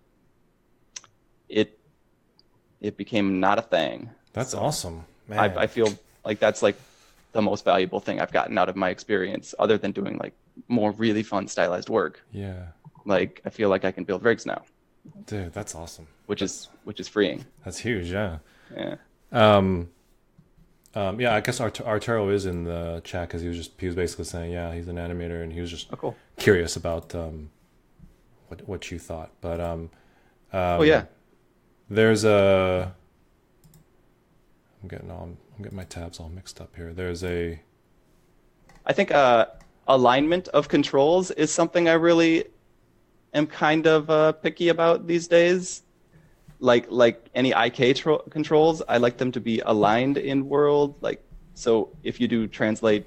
Speaker 2: it became not a thing.
Speaker 1: That's awesome, man.
Speaker 2: I feel like that's like the most valuable thing I've gotten out of my experience, other than doing like more really fun stylized work.
Speaker 1: Yeah,
Speaker 2: Like I feel like I can build rigs now,
Speaker 1: dude, that's awesome.
Speaker 2: which is freeing.
Speaker 1: That's huge. Yeah.
Speaker 2: Yeah.
Speaker 1: Yeah, I guess Arturo is in the chat because he was basically saying, yeah, he's an animator, and he was just
Speaker 2: Oh, cool.
Speaker 1: curious about what you thought. But
Speaker 2: Oh yeah.
Speaker 1: there's a I'm getting my tabs all mixed up here.
Speaker 2: I think alignment of controls is something I really am kind of picky about these days. Like any controls, I like them to be aligned in world. Like so, if you do translate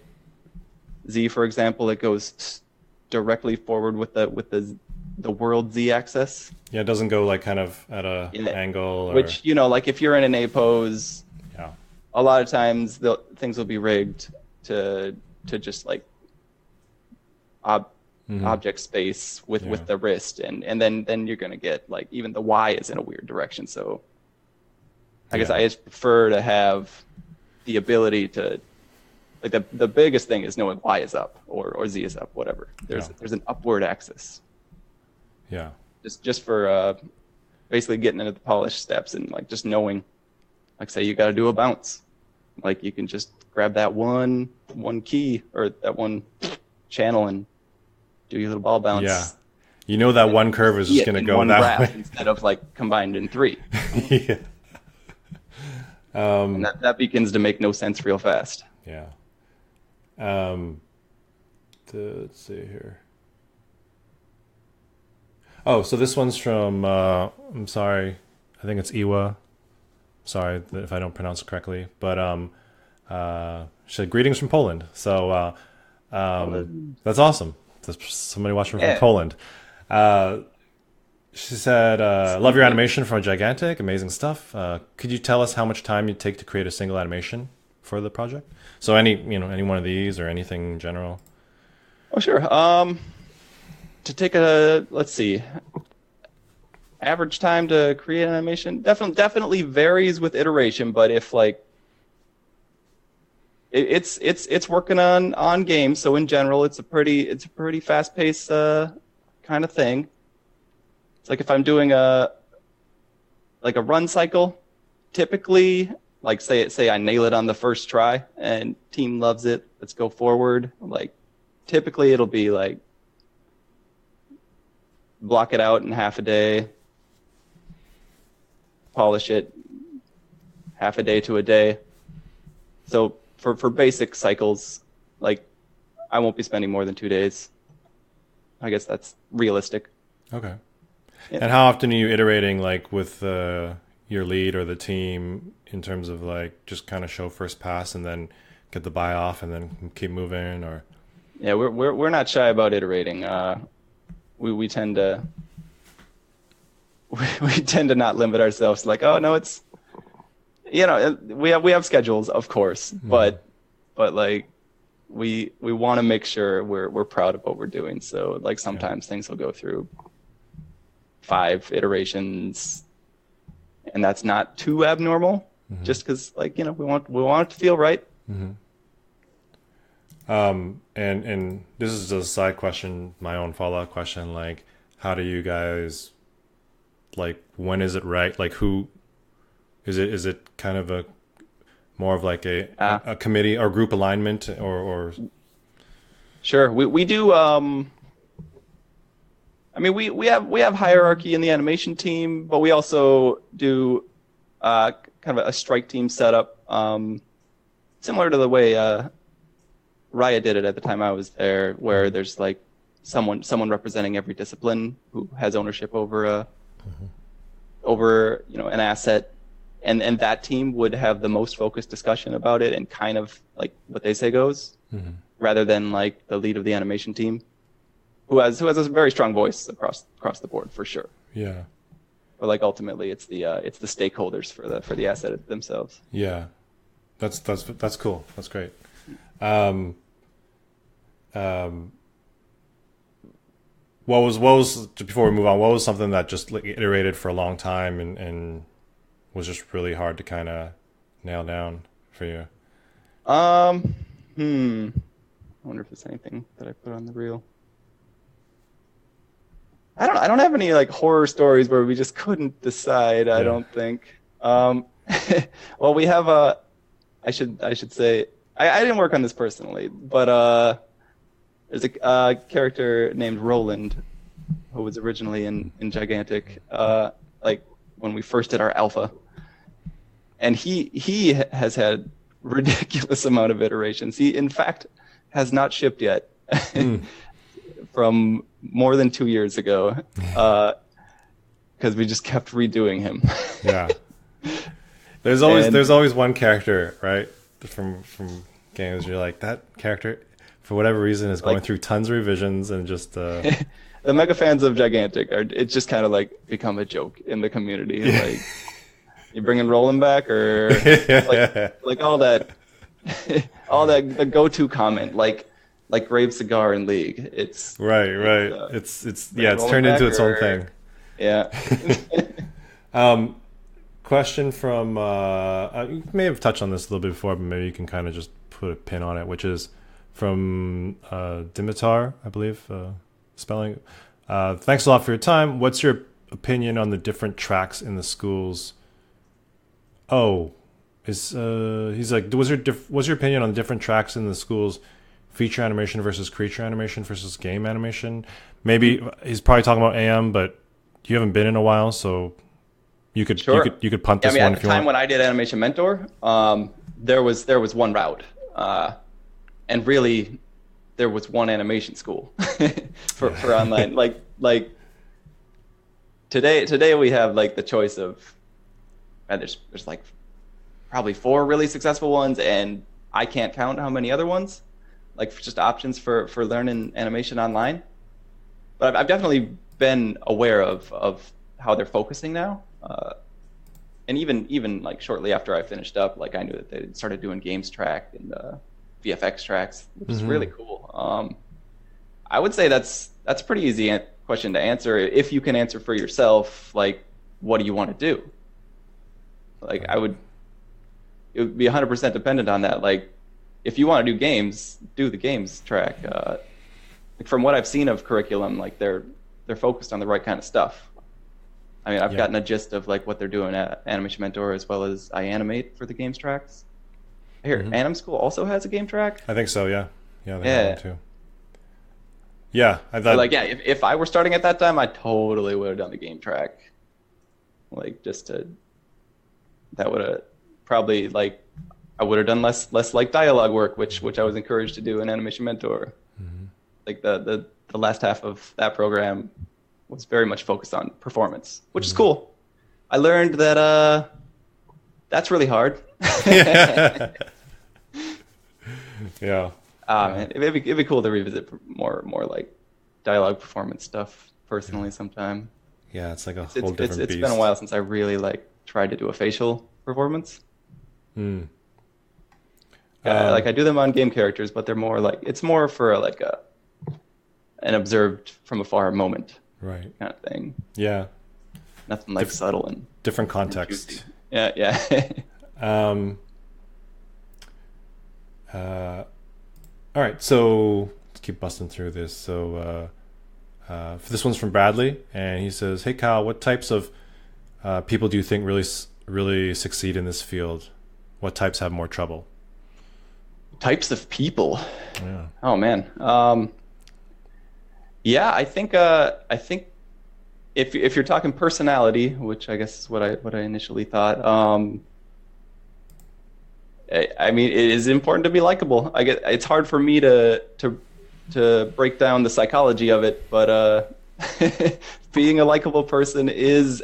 Speaker 2: Z, for example, it goes directly forward with the world Z axis.
Speaker 1: Yeah, it doesn't go like kind of at a
Speaker 2: Yeah.
Speaker 1: angle, or
Speaker 2: Which like if you're in an A pose,
Speaker 1: yeah,
Speaker 2: a lot of times things will be rigged to just like object space with the wrist, and then you're gonna get like even the Y is in a weird direction. So I guess I just prefer to have the ability to like the biggest thing is knowing Y is up or Z is up, whatever. There's an upward axis.
Speaker 1: yeah,
Speaker 2: Just for basically getting into the polish steps and like just knowing, like say you got to do a bounce, like you can just grab that one key or that one channel and do your little ball bounce.
Speaker 1: yeah. You know that one curve is just going to go
Speaker 2: one
Speaker 1: that
Speaker 2: wrap
Speaker 1: way.
Speaker 2: instead of like combined in three.
Speaker 1: Yeah.
Speaker 2: And that begins to make no sense real fast.
Speaker 1: Yeah. Let's see here. Oh, so this one's from, I'm sorry, I think it's Iwa. Sorry if I don't pronounce it correctly, but she said greetings from Poland. So that's awesome. There's somebody watching from Poland. She said, love your animation from Gigantic, amazing stuff. Could you tell us how much time you take to create a single animation for the project? So any one of these or anything in general?
Speaker 2: Oh, sure. To take let's see, average time to create an animation definitely varies with iteration, but if like it's working on games, so in general it's a pretty fast-paced kind of thing. It's like if I'm doing a run cycle, typically like say I nail it on the first try and team loves it, let's go forward, like typically it'll be like block it out in half a day, polish it half a day to a day. So for basic cycles, like I won't be spending more than 2 days. I guess that's realistic.
Speaker 1: Okay.
Speaker 2: Yeah.
Speaker 1: And how often are you iterating, like with your lead or the team, in terms of like just kind of show first pass and then get the buy off and then keep moving? Or
Speaker 2: Yeah, we're not shy about iterating. We tend to we tend to not limit ourselves like, oh no, it's, you know, we have schedules, of course, but like we want to make sure we're proud of what we're doing. So like sometimes things will go through 5 iterations, and that's not too abnormal, just because, like, you know, we want it to feel right.
Speaker 1: and this is a side question, my own follow-up question, like how do you guys, like, when is it right? Like, who is it kind of a more of like a committee or group alignment, or
Speaker 2: Sure, we do. I mean, we have hierarchy in the animation team, but we also do kind of a strike team setup, similar to the way Raya did it at the time I was there, where there's like someone representing every discipline who has ownership over over, you know, an asset, and that team would have the most focused discussion about it and kind of like what they say goes, rather than like the lead of the animation team, who has a very strong voice across the board for sure.
Speaker 1: Yeah.
Speaker 2: But like ultimately, it's the stakeholders for the asset themselves.
Speaker 1: Yeah, that's cool. That's great. What was before we move on? What was something that just like iterated for a long time and was just really hard to kind of nail down for you?
Speaker 2: I wonder if there's anything that I put on the reel. I don't have any like horror stories where we just couldn't decide. I don't think. Well, we have I should say I didn't work on this personally, but there's a character named Roland who was originally in Gigantic, like when we first did our alpha, and he has had ridiculous amount of iterations. He in fact has not shipped yet. From more than 2 years ago, because we just kept redoing him.
Speaker 1: Yeah, there's always one character, right, from games. You're like, that character, for whatever reason, is going through tons of revisions and just.
Speaker 2: The mega fans of Gigantic it's just kind of like become a joke in the community. Like, you bringing Roland back, or like all that, the go-to comment, like Grave Cigar in League. It's
Speaker 1: right. It's turned into its own thing.
Speaker 2: Yeah.
Speaker 1: Question from you may have touched on this a little bit before, but maybe you can kind of just put a pin on it, which is from Dimitar, I believe, spelling. Thanks a lot for your time. What's your opinion on the different tracks in the schools? He's like, what's your opinion on different tracks in the schools? Feature animation versus creature animation versus game animation. Maybe he's probably talking about AM, but you haven't been in a while, so you could punt this one if you want.
Speaker 2: At the time when I did Animation Mentor, there was one route, and really there was one animation school for online. Like today we have like the choice of there's like probably 4 really successful ones, and I can't count how many other ones. Like just options for learning animation online. But I've definitely been aware of how they're focusing now. And even like shortly after I finished up, like I knew that they started doing games track and VFX tracks, which is really cool. I would say that's a pretty easy question to answer if you can answer for yourself. Like, what do you want to do? Like it would be 100% dependent on that. Like, if you want to do games, do the games track. From what I've seen of curriculum, like they're focused on the right kind of stuff. I mean, I've gotten a gist of like what they're doing at Animation Mentor, as well as I Animate for the games tracks. Here, Anim School also has a game track.
Speaker 1: I think so. Yeah, they have one too. Yeah, I
Speaker 2: But
Speaker 1: thought.
Speaker 2: like, yeah, if I were starting at that time, I totally would have done the game track. Like, just to that would have probably like I would have done less like dialogue work, which I was encouraged to do in Animation Mentor. Like the last half of that program was very much focused on performance, which is cool. I learned that that's really hard.
Speaker 1: Yeah. Yeah.
Speaker 2: Man, it'd be cool to revisit more like dialogue performance stuff personally sometime.
Speaker 1: Yeah, it's like a
Speaker 2: It's
Speaker 1: whole
Speaker 2: it's
Speaker 1: different
Speaker 2: it's
Speaker 1: beast.
Speaker 2: been a while since I really like tried to do a facial performance.
Speaker 1: Mm.
Speaker 2: Like I do them on game characters, but they're more like it's more for like an observed from afar moment
Speaker 1: Right.
Speaker 2: kind of thing.
Speaker 1: Yeah.
Speaker 2: Nothing like subtle and
Speaker 1: Different
Speaker 2: juicy.
Speaker 1: context.
Speaker 2: Yeah.
Speaker 1: Um, all right, so let's keep busting through this. So this one's from Bradley, and he says, "Hey Kyle, what types of people do you think really succeed in this field? What types have more trouble?"
Speaker 2: Types of people.
Speaker 1: Yeah.
Speaker 2: Oh man. Yeah, I think if you're talking personality, which I guess is what I initially thought. I mean, it is important to be likable. I get it's hard for me to break down the psychology of it, but being a likable person is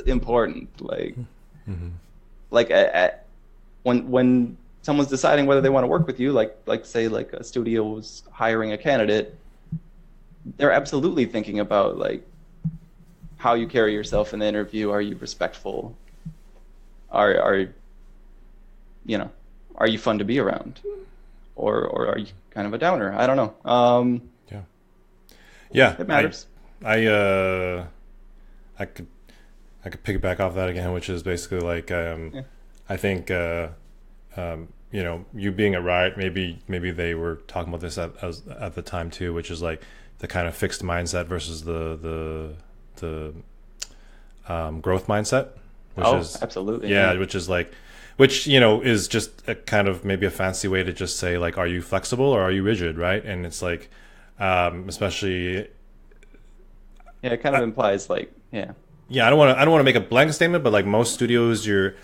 Speaker 2: important. Like, like when someone's deciding whether they want to work with you, like say like a studio was hiring a candidate, they're absolutely thinking about like how you carry yourself in the interview. Are you respectful? Are you know, are you fun to be around, or are you kind of a downer? I don't know.
Speaker 1: Yeah,
Speaker 2: It matters.
Speaker 1: I could piggyback off that again, which is basically like I think you know, you being at Riot, maybe they were talking about this at the time too, which is like the kind of fixed mindset versus the growth mindset, which is
Speaker 2: absolutely.
Speaker 1: yeah, which is like, which, you know, is just a kind of maybe a fancy way to just say like, are you flexible or are you rigid, right? And it's like, especially,
Speaker 2: Yeah, it kind of implies like, yeah,
Speaker 1: I don't want to make a blanket statement, but like most studios, you're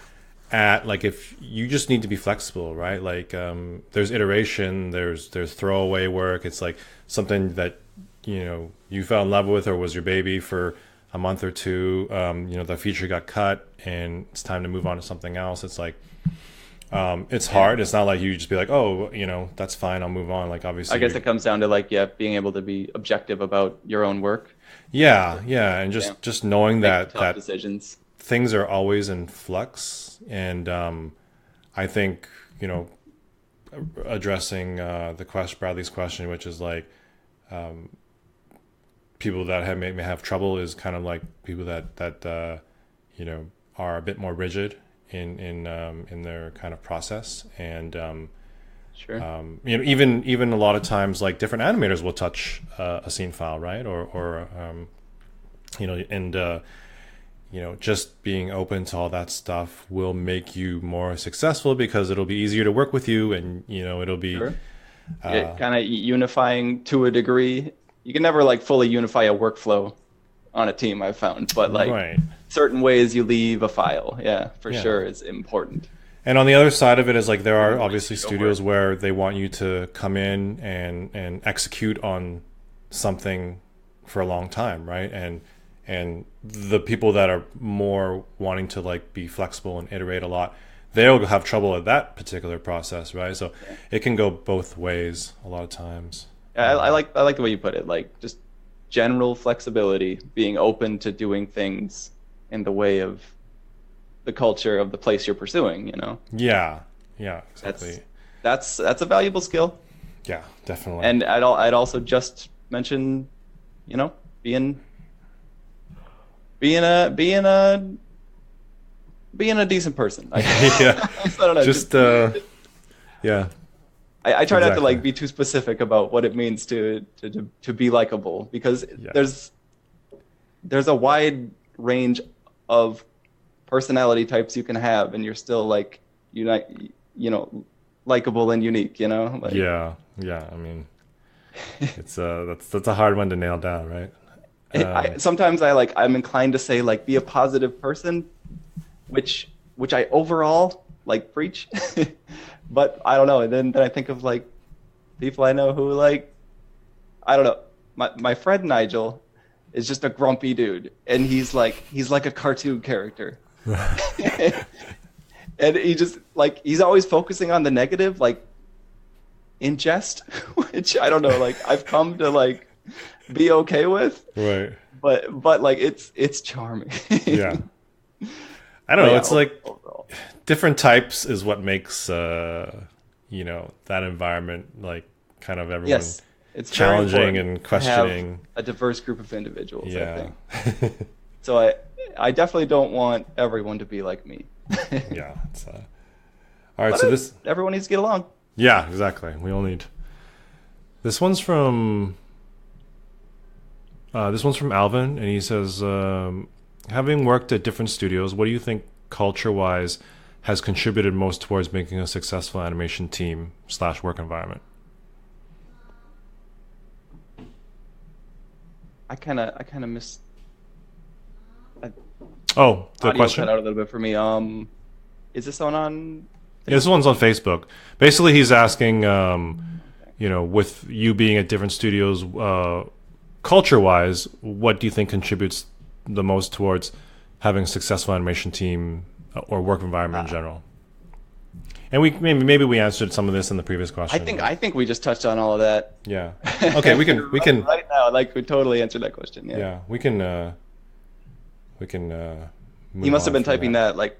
Speaker 1: at like, if you just need to be flexible, right? Like, there's iteration, there's throwaway work. It's like something that, you know, you fell in love with or was your baby for a month or two. You know, the feature got cut and it's time to move on to something else. It's like, it's hard. It's not like you just be like, oh, you know, that's fine, I'll move on. Like, obviously,
Speaker 2: I guess it comes down to like, yeah, being able to be objective about your own work.
Speaker 1: yeah, and just knowing
Speaker 2: Make tough
Speaker 1: that
Speaker 2: decisions.
Speaker 1: things are always in flux. And I think, you know, addressing Bradley's question, which is like, people that may have trouble is kind of like people that you know, are a bit more rigid in their kind of process. And
Speaker 2: Sure.
Speaker 1: you know, even a lot of times like different animators will touch a scene file, right? Or you know, and you know, just being open to all that stuff will make you more successful because it'll be easier to work with you, and you know, it'll be
Speaker 2: Sure. Kind of unifying to a degree. You can never like fully unify a workflow on a team, I've found, but like
Speaker 1: right.
Speaker 2: certain ways you leave a file, for
Speaker 1: Yeah.
Speaker 2: sure, is important.
Speaker 1: And on the other side of it is like there are obviously
Speaker 2: Go for
Speaker 1: studios
Speaker 2: it.
Speaker 1: where they want you to come in and execute on something for a long time, right? And the people that are more wanting to like be flexible and iterate a lot, they'll have trouble at that particular process, right? So it can go both ways a lot of times.
Speaker 2: I like the way you put it, like just general flexibility, being open to doing things in the way of the culture of the place you're pursuing, you know.
Speaker 1: Yeah, exactly.
Speaker 2: That's a valuable skill.
Speaker 1: Yeah, definitely.
Speaker 2: And I'd also just mention, you know, being a decent person. I don't know.
Speaker 1: Just yeah.
Speaker 2: I try not to
Speaker 1: Exactly.
Speaker 2: like be too specific about what it means to be likable, because there's a wide range of personality types you can have, and you're still like likable and unique, you know. Like,
Speaker 1: Yeah. I mean, It's that's a hard one to nail down, right?
Speaker 2: Sometimes I'm inclined to say like be a positive person, which I overall like preach, but I don't know. And then I think of like people I know who like I don't know. My friend Nigel is just a grumpy dude, and he's like a cartoon character, and he just like he's always focusing on the negative, like in jest, which I don't know. Like I've come to like be okay with,
Speaker 1: Right.
Speaker 2: but like it's charming.
Speaker 1: Yeah. I don't know.
Speaker 2: Yeah,
Speaker 1: It's like
Speaker 2: overall.
Speaker 1: different types is what makes you know, that environment like kind of everyone
Speaker 2: Yes, it's very
Speaker 1: challenging
Speaker 2: important
Speaker 1: and
Speaker 2: to
Speaker 1: questioning.
Speaker 2: have a diverse group of individuals. I
Speaker 1: Yeah.
Speaker 2: think so. I definitely don't want everyone to be like me.
Speaker 1: Yeah. It's, all right. So this.
Speaker 2: Everyone needs to get along.
Speaker 1: Yeah. Exactly. We all need. This one's from. This one's from Alvin, and he says, having worked at different studios, what do you think culture-wise has contributed most towards making a successful animation team / work environment?
Speaker 2: I kind of miss.
Speaker 1: Oh, the
Speaker 2: Audio
Speaker 1: question?
Speaker 2: cut out a little bit for me. Is this one on?
Speaker 1: Yeah, this one's on Facebook. Basically, he's asking, you know, with you being at different studios, culture-wise, what do you think contributes the most towards having a successful animation team or work environment in general? And we maybe we answered some of this in the previous question.
Speaker 2: I think we just touched on all of that.
Speaker 1: Yeah. Okay, we can
Speaker 2: right now. Like we totally answered that question. Yeah.
Speaker 1: yeah, we can
Speaker 2: He must have been typing that like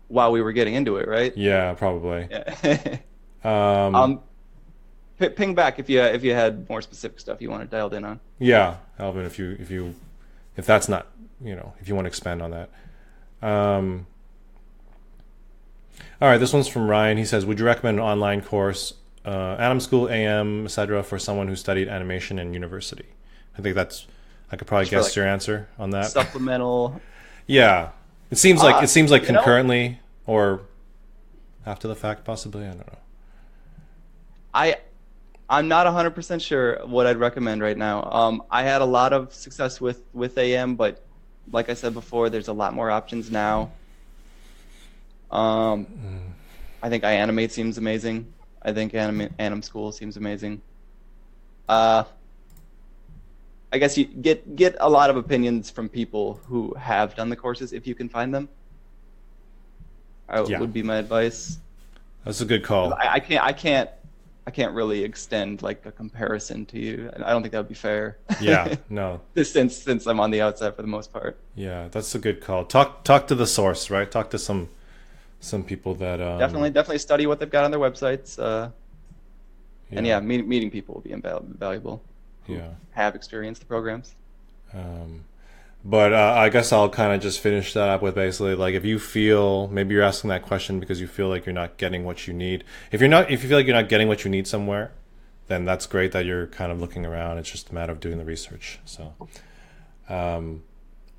Speaker 2: while we were getting into it, right?
Speaker 1: Yeah, probably.
Speaker 2: Yeah.
Speaker 1: Um,
Speaker 2: Ping back if you had more specific stuff you wanted dialed in on.
Speaker 1: yeah, Alvin, if that's not, you know, if you want to expand on that. All right, this one's from Ryan. He says, would you recommend an online course, Anim School, AM, etc., for someone who studied animation in university? I think I could probably guess
Speaker 2: like
Speaker 1: your answer on that.
Speaker 2: Supplemental.
Speaker 1: Yeah, it seems like
Speaker 2: you know,
Speaker 1: concurrently or after the fact, possibly. I don't know.
Speaker 2: I'm not 100% sure what I'd recommend right now. I had a lot of success with AM, but like I said before, there's a lot more options now. I think iAnimate seems amazing. I think Anim School seems amazing. I guess you get a lot of opinions from people who have done the courses if you can find them. Would be my advice.
Speaker 1: That's a good call.
Speaker 2: I can't really extend like a comparison to you. I don't think that would be fair.
Speaker 1: Yeah, no.
Speaker 2: since I'm on the outside for the most part.
Speaker 1: Yeah, that's a good call. Talk to the source, right? Talk to some people that
Speaker 2: Definitely study what they've got on their websites. And yeah, meeting people will be invaluable. Who have experienced the programs.
Speaker 1: But I guess I'll kind of just finish that up with basically like if you feel maybe you're asking that question because you feel like you're not getting what you need. If you feel like you're not getting what you need somewhere, then that's great that you're kind of looking around. It's just a matter of doing the research. So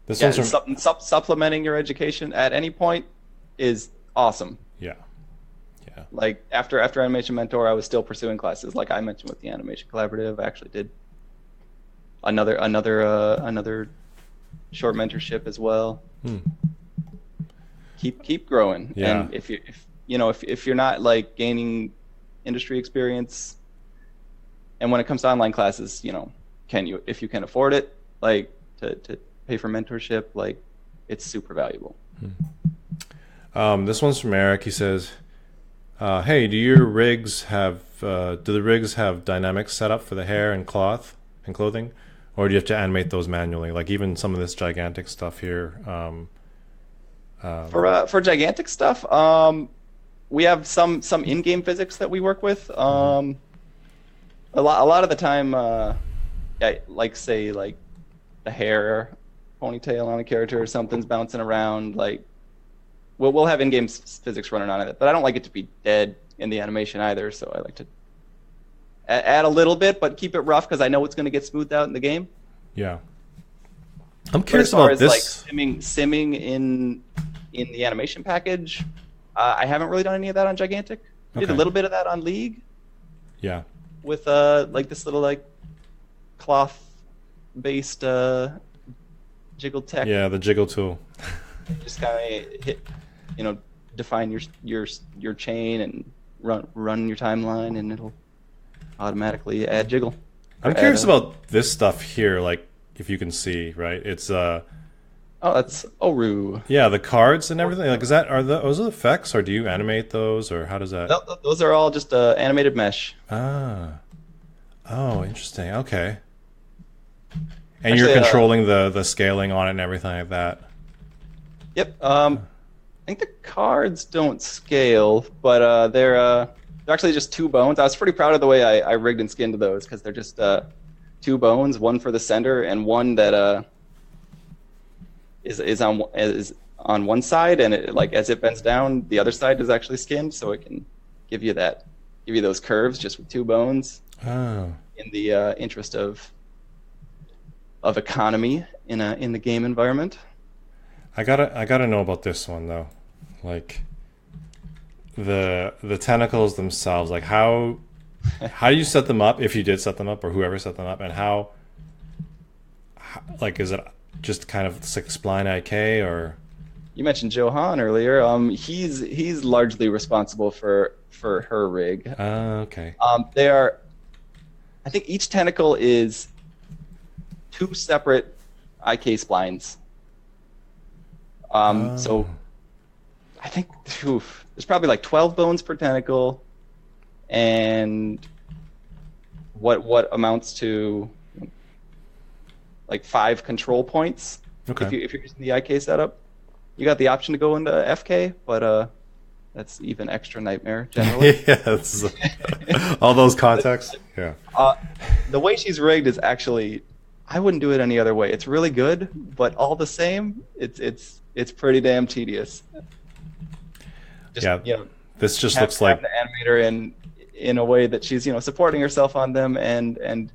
Speaker 1: this one's from,
Speaker 2: supplementing your education at any point is awesome.
Speaker 1: Yeah.
Speaker 2: Like after Animation Mentor, I was still pursuing classes. Like I mentioned with the Animation Collaborative, I actually did another short mentorship as well. Keep growing.
Speaker 1: Yeah.
Speaker 2: And if you're not like gaining industry experience, and when it comes to online classes, if you can afford it, like to pay for mentorship, like it's super valuable.
Speaker 1: This one's from Eric. He says, hey, do the rigs have dynamics set up for the hair and cloth and clothing? Or do you have to animate those manually? Like even some of this gigantic stuff here.
Speaker 2: For gigantic stuff, we have some in-game physics that we work with. A lot of the time, like say like the hair ponytail on a character or something's bouncing around. Like we'll have in-game physics running on it, but I don't like it to be dead in the animation either. So I like to add a little bit, but keep it rough because I know it's going to get smoothed out in the game.
Speaker 1: Yeah, I'm curious about this.
Speaker 2: Like simming in the animation package, I haven't really done any of that on Gigantic. I did a little bit of that on League.
Speaker 1: Yeah,
Speaker 2: with like this little like cloth based jiggle tech.
Speaker 1: Yeah, the jiggle tool.
Speaker 2: Just kind of hit, define your chain and run your timeline, and it'll automatically add jiggle.
Speaker 1: I'm curious about this stuff here, like if you can see, right? It's
Speaker 2: Oh, that's Oru.
Speaker 1: yeah, the cards and everything. Like, those are effects, or do you animate those, or how does that?
Speaker 2: No, those are all just animated mesh.
Speaker 1: Ah, oh, interesting. Okay, and
Speaker 2: Actually,
Speaker 1: you're controlling the scaling on it and everything like that.
Speaker 2: Yep. I think the cards don't scale, but they're actually just two bones. I was pretty proud of the way I rigged and skinned those because they're just two bones, one for the center and one that is on one side, and it, like as it bends down, the other side is actually skinned, so it can give you those curves just with two bones.
Speaker 1: Oh,
Speaker 2: In the interest of economy in the game environment.
Speaker 1: I gotta know about this one though, like the tentacles themselves. Like how do you set them up, if you did set them up, or whoever set them up, and how like is it just kind of 6-spline IK or?
Speaker 2: You mentioned Johan earlier. He's largely responsible for her rig.
Speaker 1: Okay.
Speaker 2: They are, I think each tentacle is two separate IK splines. So I think there's probably like 12 bones per tentacle, and what amounts to like 5 control points.
Speaker 1: Okay.
Speaker 2: If you're using the IK setup, you got the option to go into FK, but that's even extra nightmare generally.
Speaker 1: Yeah, all those contexts. Yeah.
Speaker 2: The way she's rigged is actually, I wouldn't do it any other way. It's really good, but all the same, it's pretty damn tedious.
Speaker 1: This just looks like
Speaker 2: the animator in a way that she's supporting herself on them and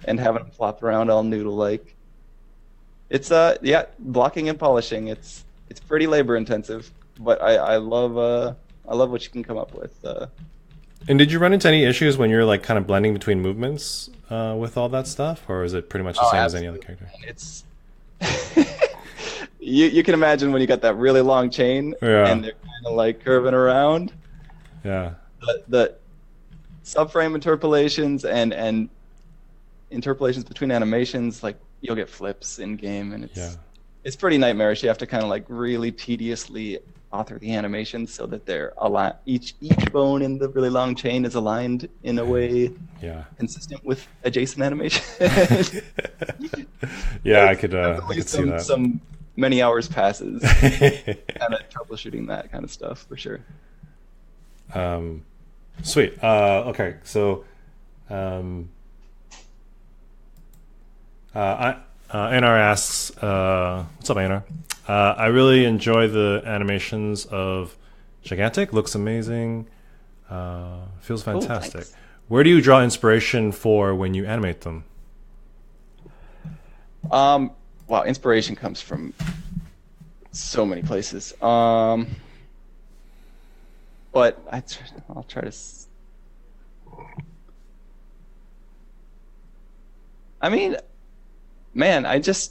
Speaker 2: and having them flop around all noodle like. It's blocking and polishing. It's pretty labor intensive, but I love what you can come up with.
Speaker 1: And did you run into any issues when you're like kind of blending between movements with all that stuff, or is it pretty much the same as any other character?
Speaker 2: It's you can imagine when you got that really long chain and they're kind of like curving around.
Speaker 1: Yeah.
Speaker 2: The subframe interpolations and interpolations between animations, like you'll get flips in game, and it's pretty nightmarish. You have to kind of like really tediously author the animations so that they're aligned. Each bone in the really long chain is aligned in a way consistent with adjacent animation.
Speaker 1: Yeah, I could see that.
Speaker 2: Some many hours passes kind of troubleshooting that kind of stuff for sure.
Speaker 1: Sweet. Okay, so Anar asks, what's up, Anar? I really enjoy the animations of Gigantic. Looks amazing. Feels fantastic. Where do you draw inspiration for when you animate them?
Speaker 2: Wow, inspiration comes from so many places. But I'll try to. I mean, man, I don't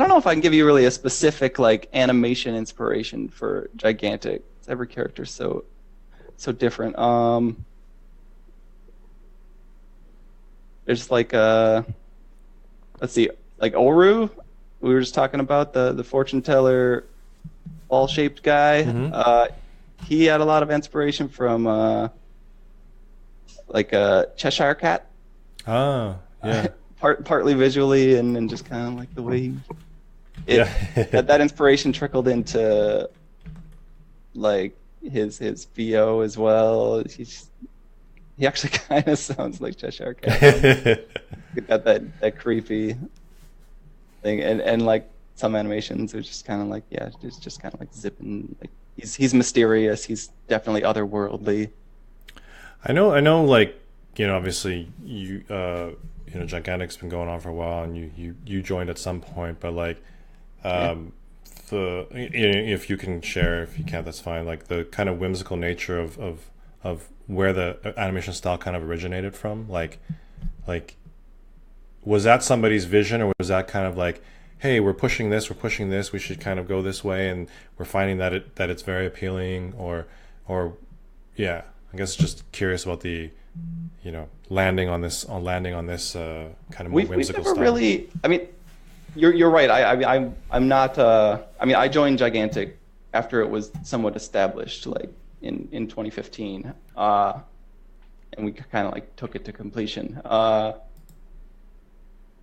Speaker 2: know if I can give you really a specific like animation inspiration for Gigantic. Every character's so different. There's like let's see, like Oru. We were just talking about the fortune teller, ball shaped guy.
Speaker 1: Mm-hmm.
Speaker 2: He had a lot of inspiration from like a Cheshire Cat.
Speaker 1: Oh, yeah.
Speaker 2: Partly visually and just kind of like the way that inspiration trickled into like his VO as well. He actually kind of sounds like Cheshire Cat. Got that creepy thing, and like some animations are just kind of like just kind of like zipping. Like he's mysterious. He's definitely otherworldly.
Speaker 1: I know. Like obviously you. Gigantic's been going on for a while, and you joined at some point, but like, if you can share, if you can't, that's fine. Like the kind of whimsical nature of of where the animation style kind of originated from? Like was that somebody's vision, or was that kind of like, hey, we're pushing this, we should kind of go this way, and we're finding that it's very appealing, or yeah, I guess just curious about the, landing on this kind of more
Speaker 2: We've
Speaker 1: whimsical
Speaker 2: never
Speaker 1: style.
Speaker 2: really. I mean, you're right. I'm not. I mean, I joined Gigantic after it was somewhat established, like in 2015, and we kind of like took it to completion. But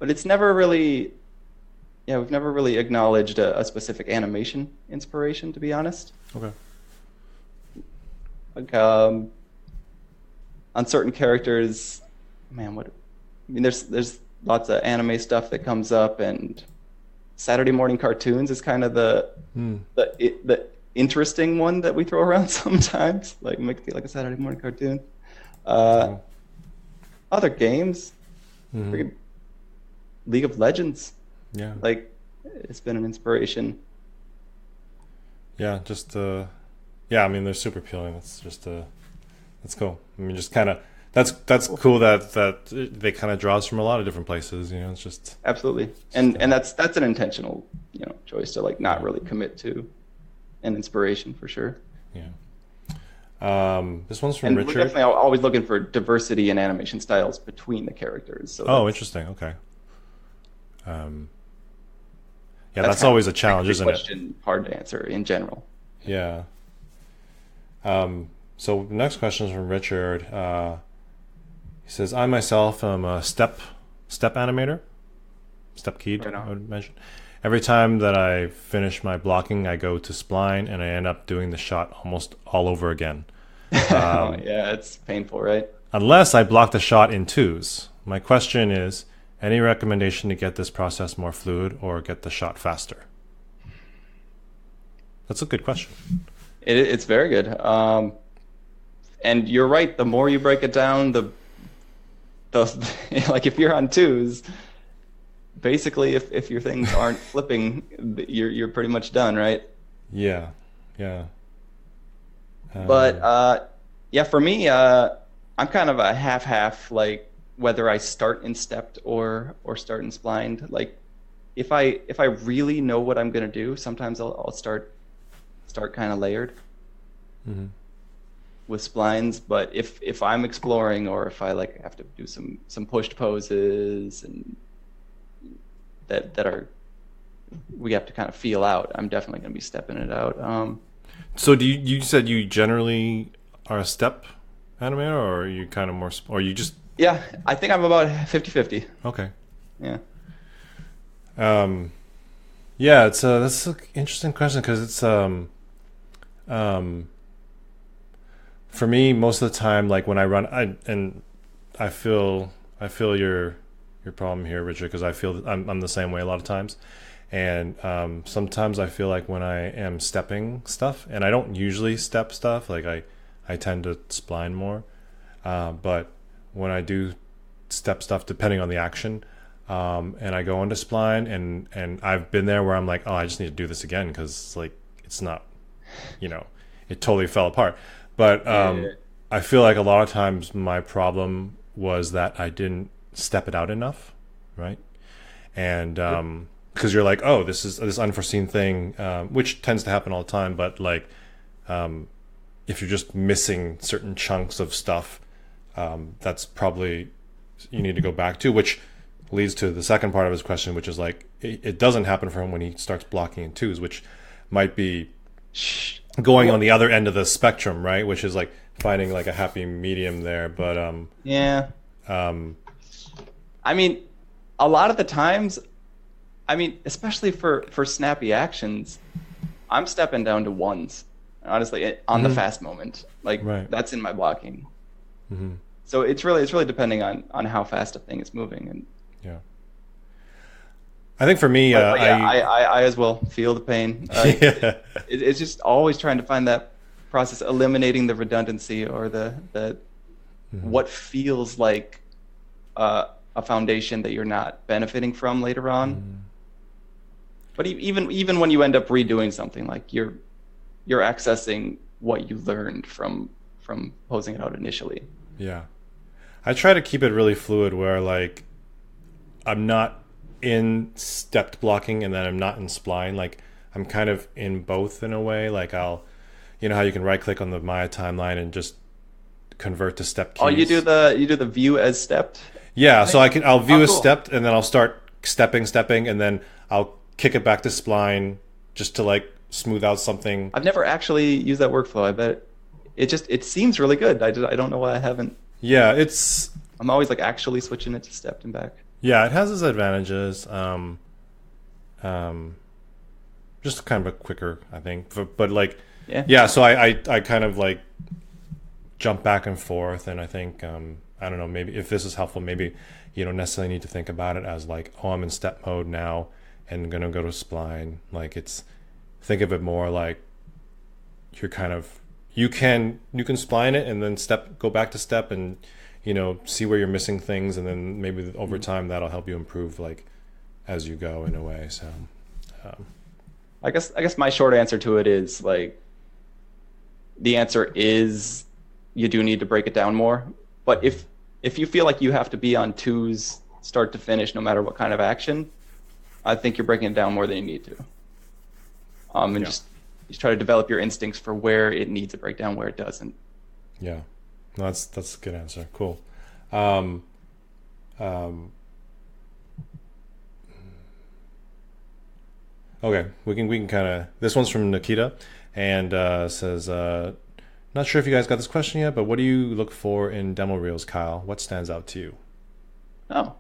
Speaker 2: it's never really. Yeah, we've never really acknowledged a specific animation inspiration, to be honest.
Speaker 1: Okay.
Speaker 2: Like on certain characters, man, what? I mean, there's lots of anime stuff that comes up, and Saturday morning cartoons is kind of the interesting one that we throw around sometimes. Like make it feel like a Saturday morning cartoon. Other games, freaking League of Legends,
Speaker 1: Yeah.
Speaker 2: like it's been an inspiration.
Speaker 1: Yeah, just yeah, I mean they're super appealing. That's cool. I mean, just kind of that's cool that they kind of draws from a lot of different places. It's just
Speaker 2: Absolutely, and that's an intentional choice to like not really commit to an inspiration for sure.
Speaker 1: yeah. This one's from
Speaker 2: And we're
Speaker 1: Richard.
Speaker 2: definitely always looking for diversity in animation styles between the characters. So
Speaker 1: Oh,
Speaker 2: that's
Speaker 1: interesting. Okay. Yeah,
Speaker 2: that's
Speaker 1: that's
Speaker 2: kind
Speaker 1: always
Speaker 2: of
Speaker 1: a challenge,
Speaker 2: tricky
Speaker 1: isn't it?
Speaker 2: question, hard to answer in general.
Speaker 1: Yeah. So the next question is from Richard. He says, "I myself am a step animator, step keyed,
Speaker 2: Right on.
Speaker 1: I would mention. Every time that I finish my blocking, I go to spline, and I end up doing the shot almost all over again.
Speaker 2: Yeah, it's painful, right?
Speaker 1: Unless I block the shot in twos. My question is, any recommendation to get this process more fluid or get the shot faster?" That's a good question.
Speaker 2: It's very good. And you're right. The more you break it down, the like if you're on twos, basically if your things aren't flipping, you're pretty much done, right?
Speaker 1: Yeah, yeah.
Speaker 2: But yeah, for me, I'm kind of a half-half. Like whether I start in stepped or start in splined. Like if I really know what I'm gonna do, sometimes I'll start kind of layered with splines. But if I'm exploring, or if I like have to do some pushed poses and that are we have to kind of feel out, I'm definitely gonna be stepping it out.
Speaker 1: So you said you generally are a step animator, or are you kind of more, or you just
Speaker 2: Yeah, I think I'm about 50-50.
Speaker 1: okay?
Speaker 2: Yeah.
Speaker 1: Yeah, that's an interesting question because it's for me most of the time, like when I run, I feel your problem here, Richard, because I feel I'm the same way a lot of times. And sometimes I feel like when I am stepping stuff, and I don't usually step stuff, like I tend to spline more. But when I do step stuff, depending on the action, and I go into spline, and I've been there where I'm like, oh, I just need to do this again because like it's not, it totally fell apart. But I feel like a lot of times my problem was that I didn't step it out enough, right? And because you're like, oh, this is this unforeseen thing, which tends to happen all the time. But like, if you're just missing certain chunks of stuff, that's probably you need to go back to, which leads to the second part of his question, which is like, it doesn't happen for him when he starts blocking in twos, which might be going on the other end of the spectrum, right? Which is like finding like a happy medium there. But
Speaker 2: Yeah. I mean, a lot of the times, I mean, especially for snappy actions, I'm stepping down to ones, honestly, on the fast moment. Like
Speaker 1: Right.
Speaker 2: that's in my blocking. So it's really depending on how fast a thing is moving. And
Speaker 1: yeah, I think for me,
Speaker 2: but yeah, I as well feel the pain.
Speaker 1: yeah.
Speaker 2: It's just always trying to find that process, eliminating the redundancy or the what feels like a foundation that you're not benefiting from later on. But even when you end up redoing something, like you're accessing what you learned from from posing it out initially.
Speaker 1: Yeah. I try to keep it really fluid where like I'm not in stepped blocking and then I'm not in spline. Like I'm kind of in both in a way. Like I'll, you know how you can right click on the Maya timeline and just convert to step
Speaker 2: Oh,
Speaker 1: keys.
Speaker 2: you do the view as stepped
Speaker 1: Yeah, so
Speaker 2: thing?
Speaker 1: I'll view
Speaker 2: Oh,
Speaker 1: as
Speaker 2: cool.
Speaker 1: stepped and then I'll start stepping, and then I'll kick it back to spline just to like smooth out something.
Speaker 2: I've never actually used that workflow. I bet it seems really good. I don't know why I haven't.
Speaker 1: Yeah, it's
Speaker 2: I'm always like actually switching it to stepped and back.
Speaker 1: yeah, it has its advantages. Um, just kind of a quicker, I think. But like,
Speaker 2: Yeah.
Speaker 1: yeah. So I kind of like jump back and forth, and I think I don't know. Maybe if this is helpful, maybe you don't necessarily need to think about it as like, oh, I'm in step mode now and gonna go to spline. Like it's think of it more like you're kind of you can spline it and then go back to step and see where you're missing things, and then maybe over time that'll help you improve like as you go in a way. So um,
Speaker 2: I guess my short answer to it is like the answer is you do need to break it down more. But if you feel like you have to be on twos start to finish no matter what kind of action, I think you're breaking it down more than you need to. And
Speaker 1: yeah,
Speaker 2: just try to develop your instincts for where it needs a breakdown, where it doesn't.
Speaker 1: yeah, no, that's a good answer. Cool. um, um, okay, we can kind of, this one's from Nikita, and says not sure if you guys got this question yet, but what do you look for in demo reels, Kyle? What stands out to you?
Speaker 2: Oh,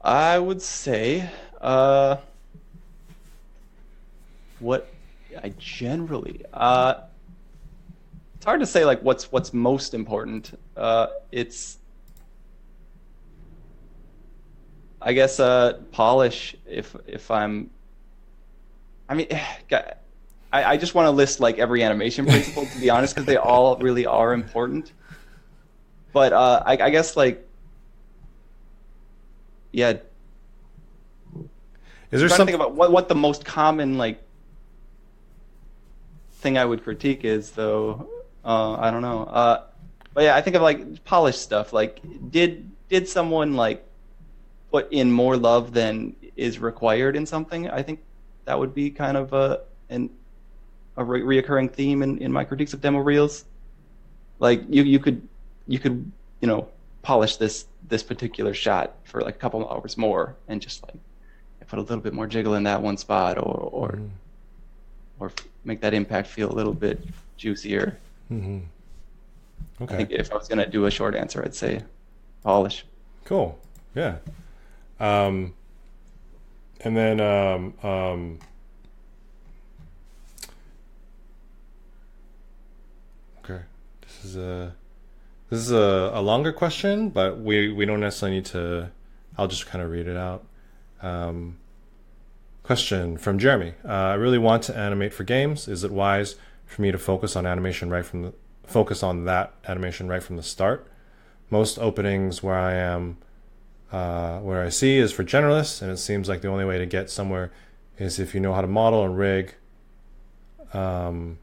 Speaker 2: I would say what I generally it's hard to say like what's most important. It's I guess polish if I mean I just want to list like every animation principle to be honest because they all really are important. But I guess like yeah,
Speaker 1: Is
Speaker 2: I'm
Speaker 1: there
Speaker 2: trying to
Speaker 1: some?
Speaker 2: think about what the most common like thing I would critique is though. I don't know. But yeah, I think of like polished stuff. Like, did someone like put in more love than is required in something? I think that would be kind of a reoccurring theme in my critiques of demo reels. Like you could polish this particular shot for like a couple of hours more and just like put a little bit more jiggle in that one spot or make that impact feel a little bit juicier.
Speaker 1: Mm-hmm.
Speaker 2: I
Speaker 1: Okay,
Speaker 2: think if I was gonna do a short answer, I'd say polish.
Speaker 1: cool. Yeah. Um, and then okay, this is a longer question, but we don't necessarily need to. I'll just kind of read it out. Um, Question from Jeremy. I really want to animate for games. Is it wise for me to focus on that animation right from the start? Most openings where I am, where I see is for generalists, and it seems like the only way to get somewhere is if you know how to model and rig. Um,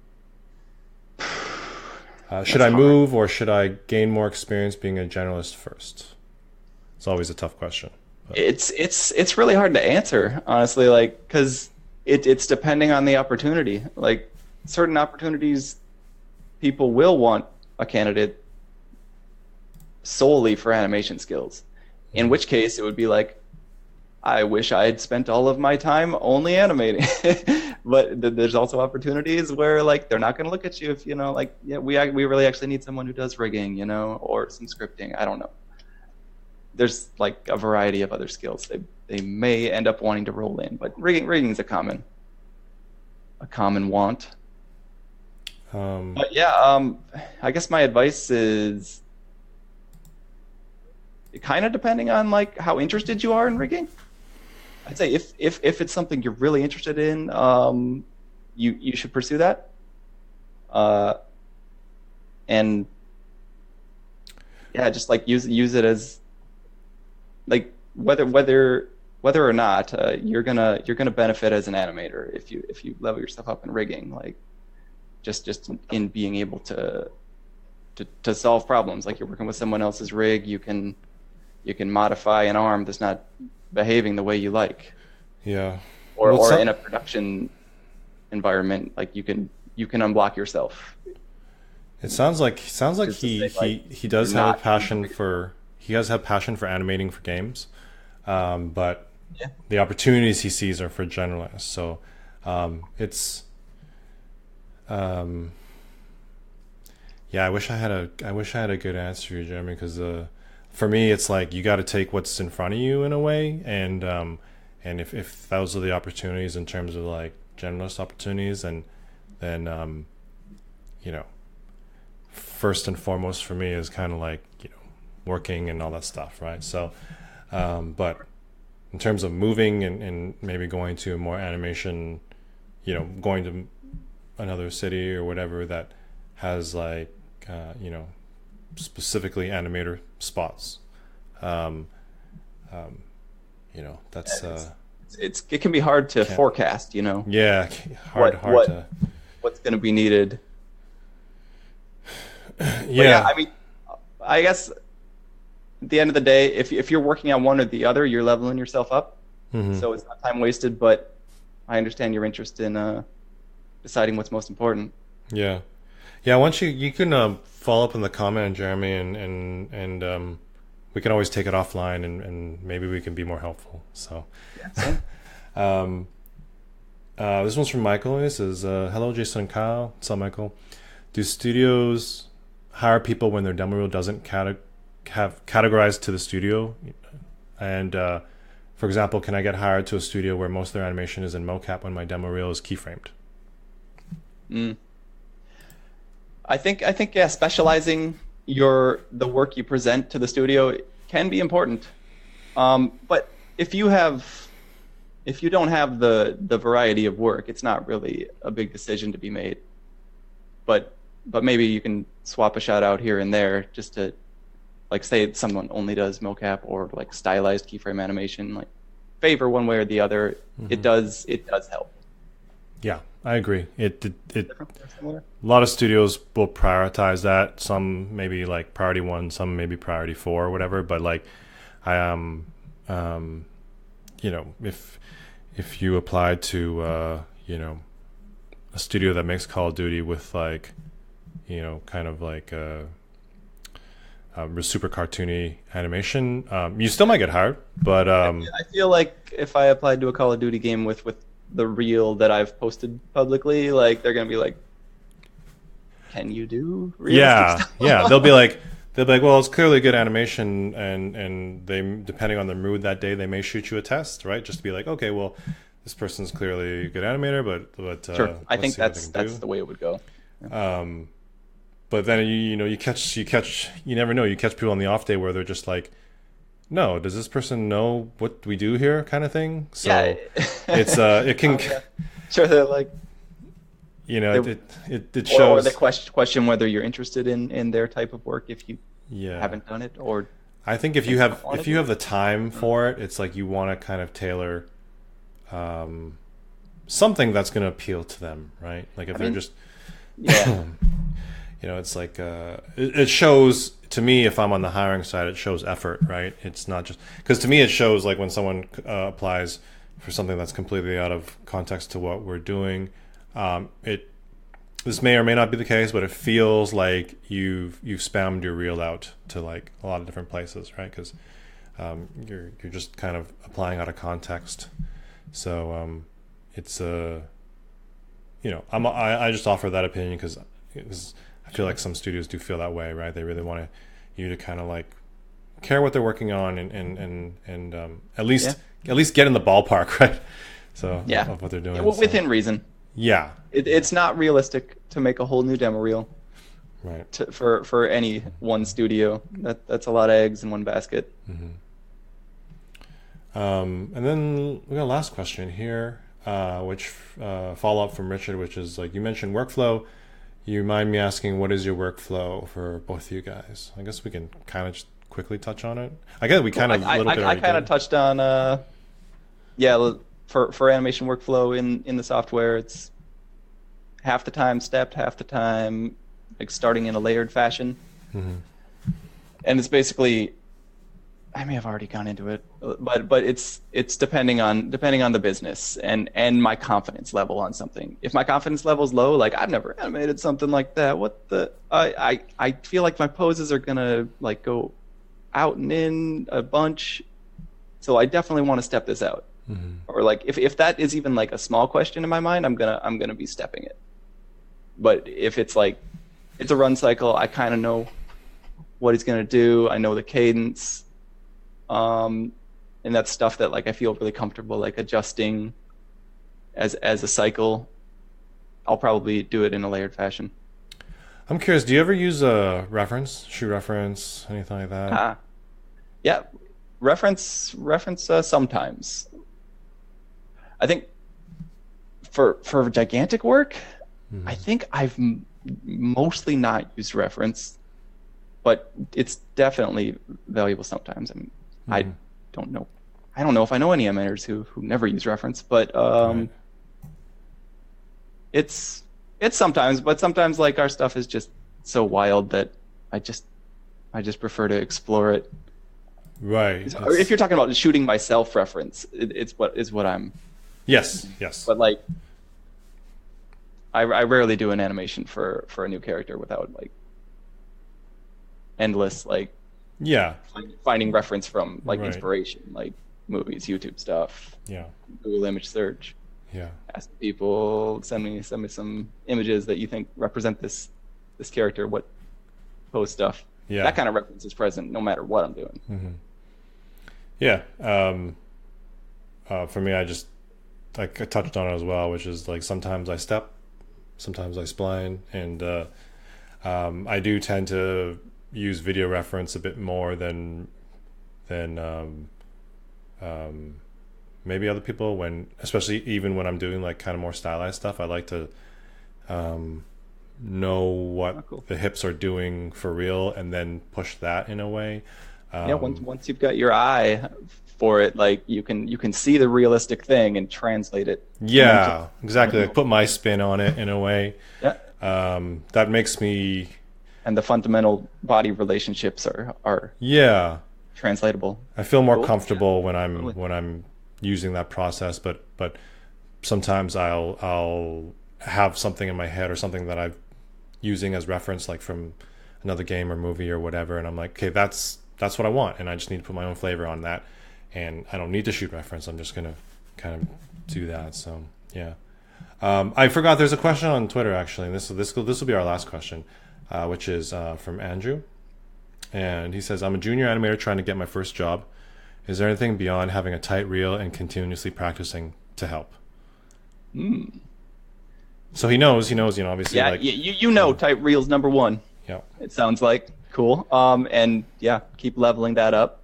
Speaker 1: should
Speaker 2: That's
Speaker 1: I
Speaker 2: hard.
Speaker 1: move or should I gain more experience being a generalist first? It's always a tough question. But
Speaker 2: It's really hard to answer, honestly, like because it's depending on the opportunity. Like certain opportunities, people will want a candidate solely for animation skills. In which case, it would be like, I wish I had spent all of my time only animating. But there's also opportunities where like they're not going to look at you if like yeah we really actually need someone who does rigging or some scripting. I don't know. There's like a variety of other skills they may end up wanting to roll in, but rigging is a common want.
Speaker 1: um,
Speaker 2: But yeah, I guess my advice is kind of depending on like how interested you are in rigging. I'd say if it's something you're really interested in, you should pursue that. Uh, and yeah, just like use it as like whether or not you're gonna benefit as an animator if you level yourself up in rigging. Like just in being able to solve problems. Like you're working with someone else's rig, you can modify an arm that's not behaving the way you like.
Speaker 1: Yeah.
Speaker 2: Or in a production environment, like you can unblock yourself.
Speaker 1: It sounds like he does have a passion for animating for games, but the opportunities he sees are for generalists. So it's yeah. I wish I had a good answer for you, Jeremy, because for me it's like you got to take what's in front of you in a way, and if those are the opportunities in terms of like generalist opportunities, and then you know, first and foremost for me is kind of like, you know, working and all that stuff, right? So but in terms of moving and maybe going to more animation, you know, going to another city or whatever that has like you know, specifically animator spots, you know, that's
Speaker 2: it can be hard to forecast, you know.
Speaker 1: Yeah, hard to
Speaker 2: what's going to be needed.
Speaker 1: Yeah.
Speaker 2: I mean, I guess at the end of the day, if you're working on one or the other, you're leveling yourself up.
Speaker 1: Mm-hmm.
Speaker 2: So it's not time wasted, but I understand your interest in deciding what's most important.
Speaker 1: Yeah. Yeah, once you can follow up in the comment, Jeremy, and we can always take it offline, and maybe we can be more helpful. So this one's from Michael. This is hello, Jason and Kyle. What's up, Michael? Do studios hire people when their demo reel doesn't have categorized to the studio? And for example, can I get hired to a studio where most of their animation is in mocap when my demo reel is keyframed?
Speaker 2: I think yeah, specializing the work you present to the studio can be important. But if you don't have the variety of work, it's not really a big decision to be made. But maybe you can swap a shot out here and there just to, like, say someone only does mocap or like stylized keyframe animation, like favor one way or the other. Mm-hmm. It does help.
Speaker 1: Yeah, I agree. A lot of studios will prioritize that. Some maybe like priority 1, some maybe priority 4 or whatever. But like, I am, you know, if you apply to you know, a studio that makes Call of Duty with like, you know, kind of like a super cartoony animation, you still might get hired. But
Speaker 2: I feel like if I applied to a Call of Duty game with the reel that I've posted publicly, like they're gonna be like, "Can you do realistic stuff?"
Speaker 1: Yeah. They'll be like, well, it's clearly good animation, and they, depending on their mood that day, they may shoot you a test, right? Just to be like, okay, well, this person's clearly a good animator, but
Speaker 2: sure. I think that's the way it would go.
Speaker 1: Yeah. But then you never know. You catch people on the off day where they're just like, no, does this person know what we do here, kind of thing? So yeah. It can
Speaker 2: sure, they're like,
Speaker 1: you know, it shows,
Speaker 2: or they question whether you're interested in their type of work if you haven't done it, or
Speaker 1: I think if you have the time for it, it's like you want to kind of tailor something that's going to appeal to them, right? Like if they're just you know, it's like it shows to me, if I'm on the hiring side, it shows effort, right? It's not just because to me it shows like when someone applies for something that's completely out of context to what we're doing. This may or may not be the case, but it feels like you've spammed your reel out to like a lot of different places, right? Because you're just kind of applying out of context. So it's you know, I just offer that opinion because I feel like some studios do feel that way, right? They really want you to kind of like care what they're working on and at least get in the ballpark, right? So of what they're doing,
Speaker 2: within reason.
Speaker 1: Yeah,
Speaker 2: it's not realistic to make a whole new demo reel,
Speaker 1: right?
Speaker 2: For any one studio. That's a lot of eggs in one basket.
Speaker 1: Mm-hmm. And then we got a last question here, which follow up from Richard, which is like, you mentioned workflow. You mind me asking, what is your workflow for both of you guys? I guess we can kind of just quickly touch on it. I guess we kind of
Speaker 2: I kind of touched on for animation workflow in the software. It's half the time stepped, half the time like starting in a layered fashion. And it's basically, I may have already gone into it, but it's depending on the business and my confidence level on something. If my confidence level is low, like I've never animated something like that. What the I feel like my poses are gonna like go out and in a bunch, so I definitely want to step this out. Or like if that is even like a small question in my mind, I'm gonna be stepping it. But if it's like it's a run cycle, I kind of know what he's gonna do. I know the cadence, and that's stuff that like I feel really comfortable like adjusting as a cycle. I'll probably do it in a layered fashion.
Speaker 1: I'm curious, do you ever use a reference, shoe reference, anything like that?
Speaker 2: Yeah, reference sometimes. I think for gigantic work, I think I've mostly not used reference, but it's definitely valuable sometimes. I mean, I don't know. I don't know if I know any animators who never use reference, but
Speaker 1: Right.
Speaker 2: it's sometimes. But sometimes like our stuff is just so wild that I just prefer to explore it.
Speaker 1: Right.
Speaker 2: Or if you're talking about shooting myself reference, it's what I'm.
Speaker 1: Yes.
Speaker 2: But like, I rarely do an animation for a new character without like endless like
Speaker 1: Yeah.
Speaker 2: finding reference from like
Speaker 1: Right.
Speaker 2: inspiration, like movies, YouTube stuff,
Speaker 1: Yeah.
Speaker 2: Google image search.
Speaker 1: Yeah.
Speaker 2: Ask people, send me some images that you think represent this character. What pose stuff?
Speaker 1: Yeah.
Speaker 2: That kind of reference is present no matter what I'm doing.
Speaker 1: Yeah. For me, I touched on it as well, which is like sometimes I step, sometimes I spline, and I do tend to use video reference a bit more than maybe other people, when especially even when I'm doing like kind of more stylized stuff. I like to know what
Speaker 2: Cool.
Speaker 1: the hips are doing for real and then push that in a way.
Speaker 2: Yeah, once you've got your eye for it, like you can see the realistic thing and translate it.
Speaker 1: Yeah, exactly. Like put my spin on it in a way.
Speaker 2: Yeah.
Speaker 1: That makes me.
Speaker 2: And the fundamental body relationships are
Speaker 1: Yeah,
Speaker 2: translatable.
Speaker 1: I feel more
Speaker 2: Cool.
Speaker 1: comfortable when I'm
Speaker 2: Totally.
Speaker 1: using that process, but sometimes I'll have something in my head or something that I'm using as reference, like from another game or movie or whatever, and I'm like, okay, that's what I want, and I just need to put my own flavor on that, and I don't need to shoot reference. I'm just gonna kind of do that. So yeah. I forgot there's a question on Twitter actually, and this will be our last question, which is from Andrew, and he says, I'm a junior animator trying to get my first job. Is there anything beyond having a tight reel and continuously practicing to help? So he knows, obviously.
Speaker 2: Yeah,
Speaker 1: like,
Speaker 2: you know, tight reels number one.
Speaker 1: yeah.
Speaker 2: It sounds like cool. And yeah, keep leveling that up.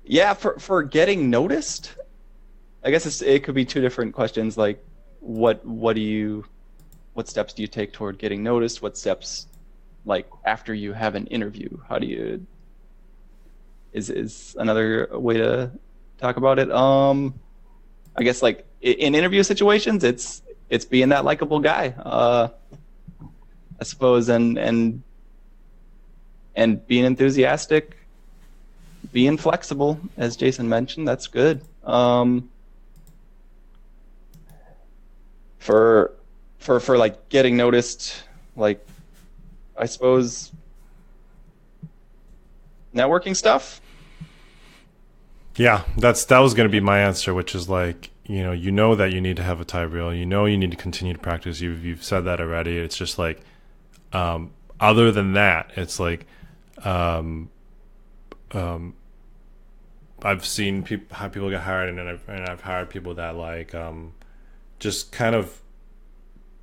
Speaker 2: Yeah, for getting noticed, I guess it could be two different questions. Like, what steps do you take toward getting noticed? What steps, like after you have an interview, how do you is another way to talk about it. I guess like in interview situations, it's being that likable guy, I suppose, and being enthusiastic, being flexible, as Jason mentioned. That's good. For like getting noticed, like I suppose networking stuff.
Speaker 1: Yeah, that was going to be my answer, which is like, you know that you need to have a tie reel. You know you need to continue to practice. You've said that already. It's just like, other than that, it's like, I've seen how people get hired, and I've hired people that like just kind of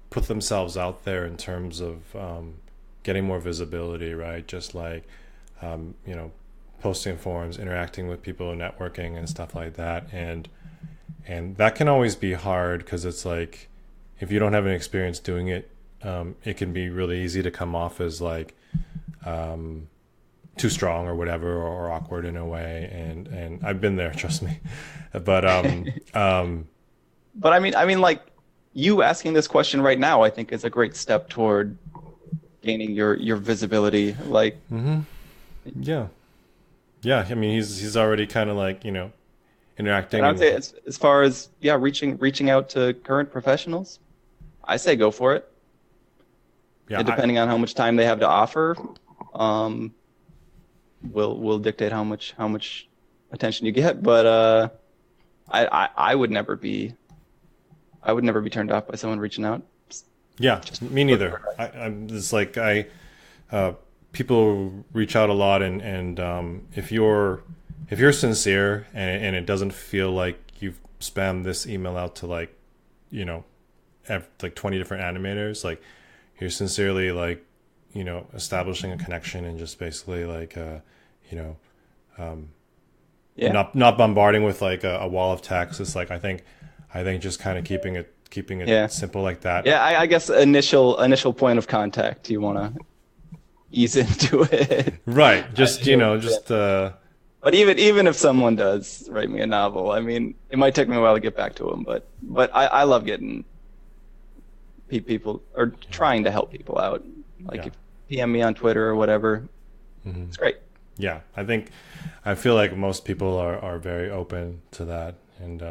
Speaker 1: put themselves out there in terms of getting more visibility, right? Just like posting forums, interacting with people, networking and stuff like that, and that can always be hard because it's like, if you don't have any experience doing it, it can be really easy to come off as like too strong or whatever, or awkward in a way. And I've been there, trust me. But
Speaker 2: But I mean, like you asking this question right now, I think is a great step toward gaining your visibility. Like,
Speaker 1: yeah. I mean, he's already kind of like, interacting.
Speaker 2: and I would say as far as reaching out to current professionals, I say go for it.
Speaker 1: Yeah,
Speaker 2: And depending on how much time they have to offer, will dictate how much attention you get. But I would never be turned off by someone reaching out.
Speaker 1: Yeah, me neither. I'm just like people reach out a lot, and if you're sincere and it doesn't feel like you've spammed this email out to like 20 different animators, like you're sincerely like establishing a connection and just basically like not bombarding with like a wall of text. It's like I think just kind of keeping it simple like that.
Speaker 2: Yeah, I guess initial point of contact, you want to ease into it.
Speaker 1: Right. Just
Speaker 2: But even if someone does write me a novel, I mean, it might take me a while to get back to them, but I love getting people or trying to help people out. Like if you PM me on Twitter or whatever, it's great.
Speaker 1: Yeah, I feel like most people are very open to that, and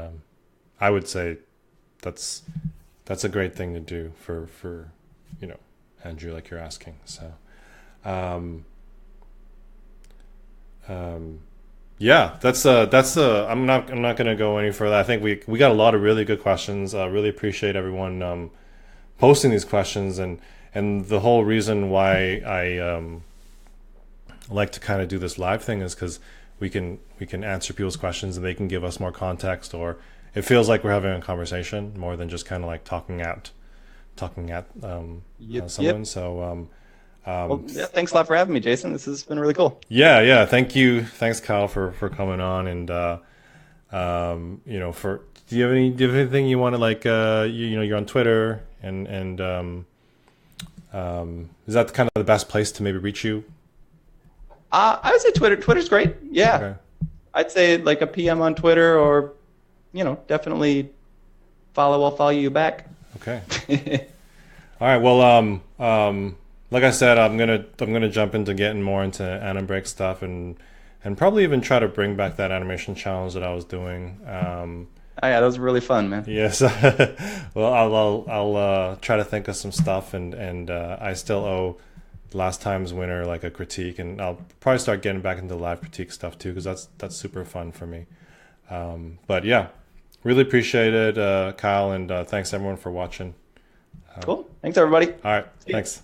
Speaker 1: I would say that's a great thing to do for Andrew, like you're asking. So yeah, that's I'm not going to go any further. I think we got a lot of really good questions. I really appreciate everyone posting these questions, and the whole reason why I like to kind of do this live thing is because we can answer people's questions and they can give us more context, or it feels like we're having a conversation more than just kind of like talking at someone.
Speaker 2: Yep.
Speaker 1: So
Speaker 2: well, thanks a lot for having me, Jason. This has been really cool.
Speaker 1: Yeah. Thank you. Thanks, Kyle, for coming on. And do you have anything you want to like? You're on Twitter, and is that kind of the best place to maybe reach you?
Speaker 2: I would say Twitter. Twitter's great. Yeah,
Speaker 1: Okay.
Speaker 2: I'd say like a PM on Twitter, or definitely I'll follow you back.
Speaker 1: Okay. All right. Well, like I said, I'm gonna jump into getting more into Animbreak stuff, and probably even try to bring back that animation challenge that I was doing.
Speaker 2: Oh, yeah, that was really fun, man.
Speaker 1: Yes. Well, I'll try to think of some stuff, and I still owe last time's winner like a critique, and I'll probably start getting back into live critique stuff too, because that's super fun for me. But yeah, really appreciate it, Kyle, and thanks everyone for watching.
Speaker 2: Cool. Thanks, everybody.
Speaker 1: All right. Thanks.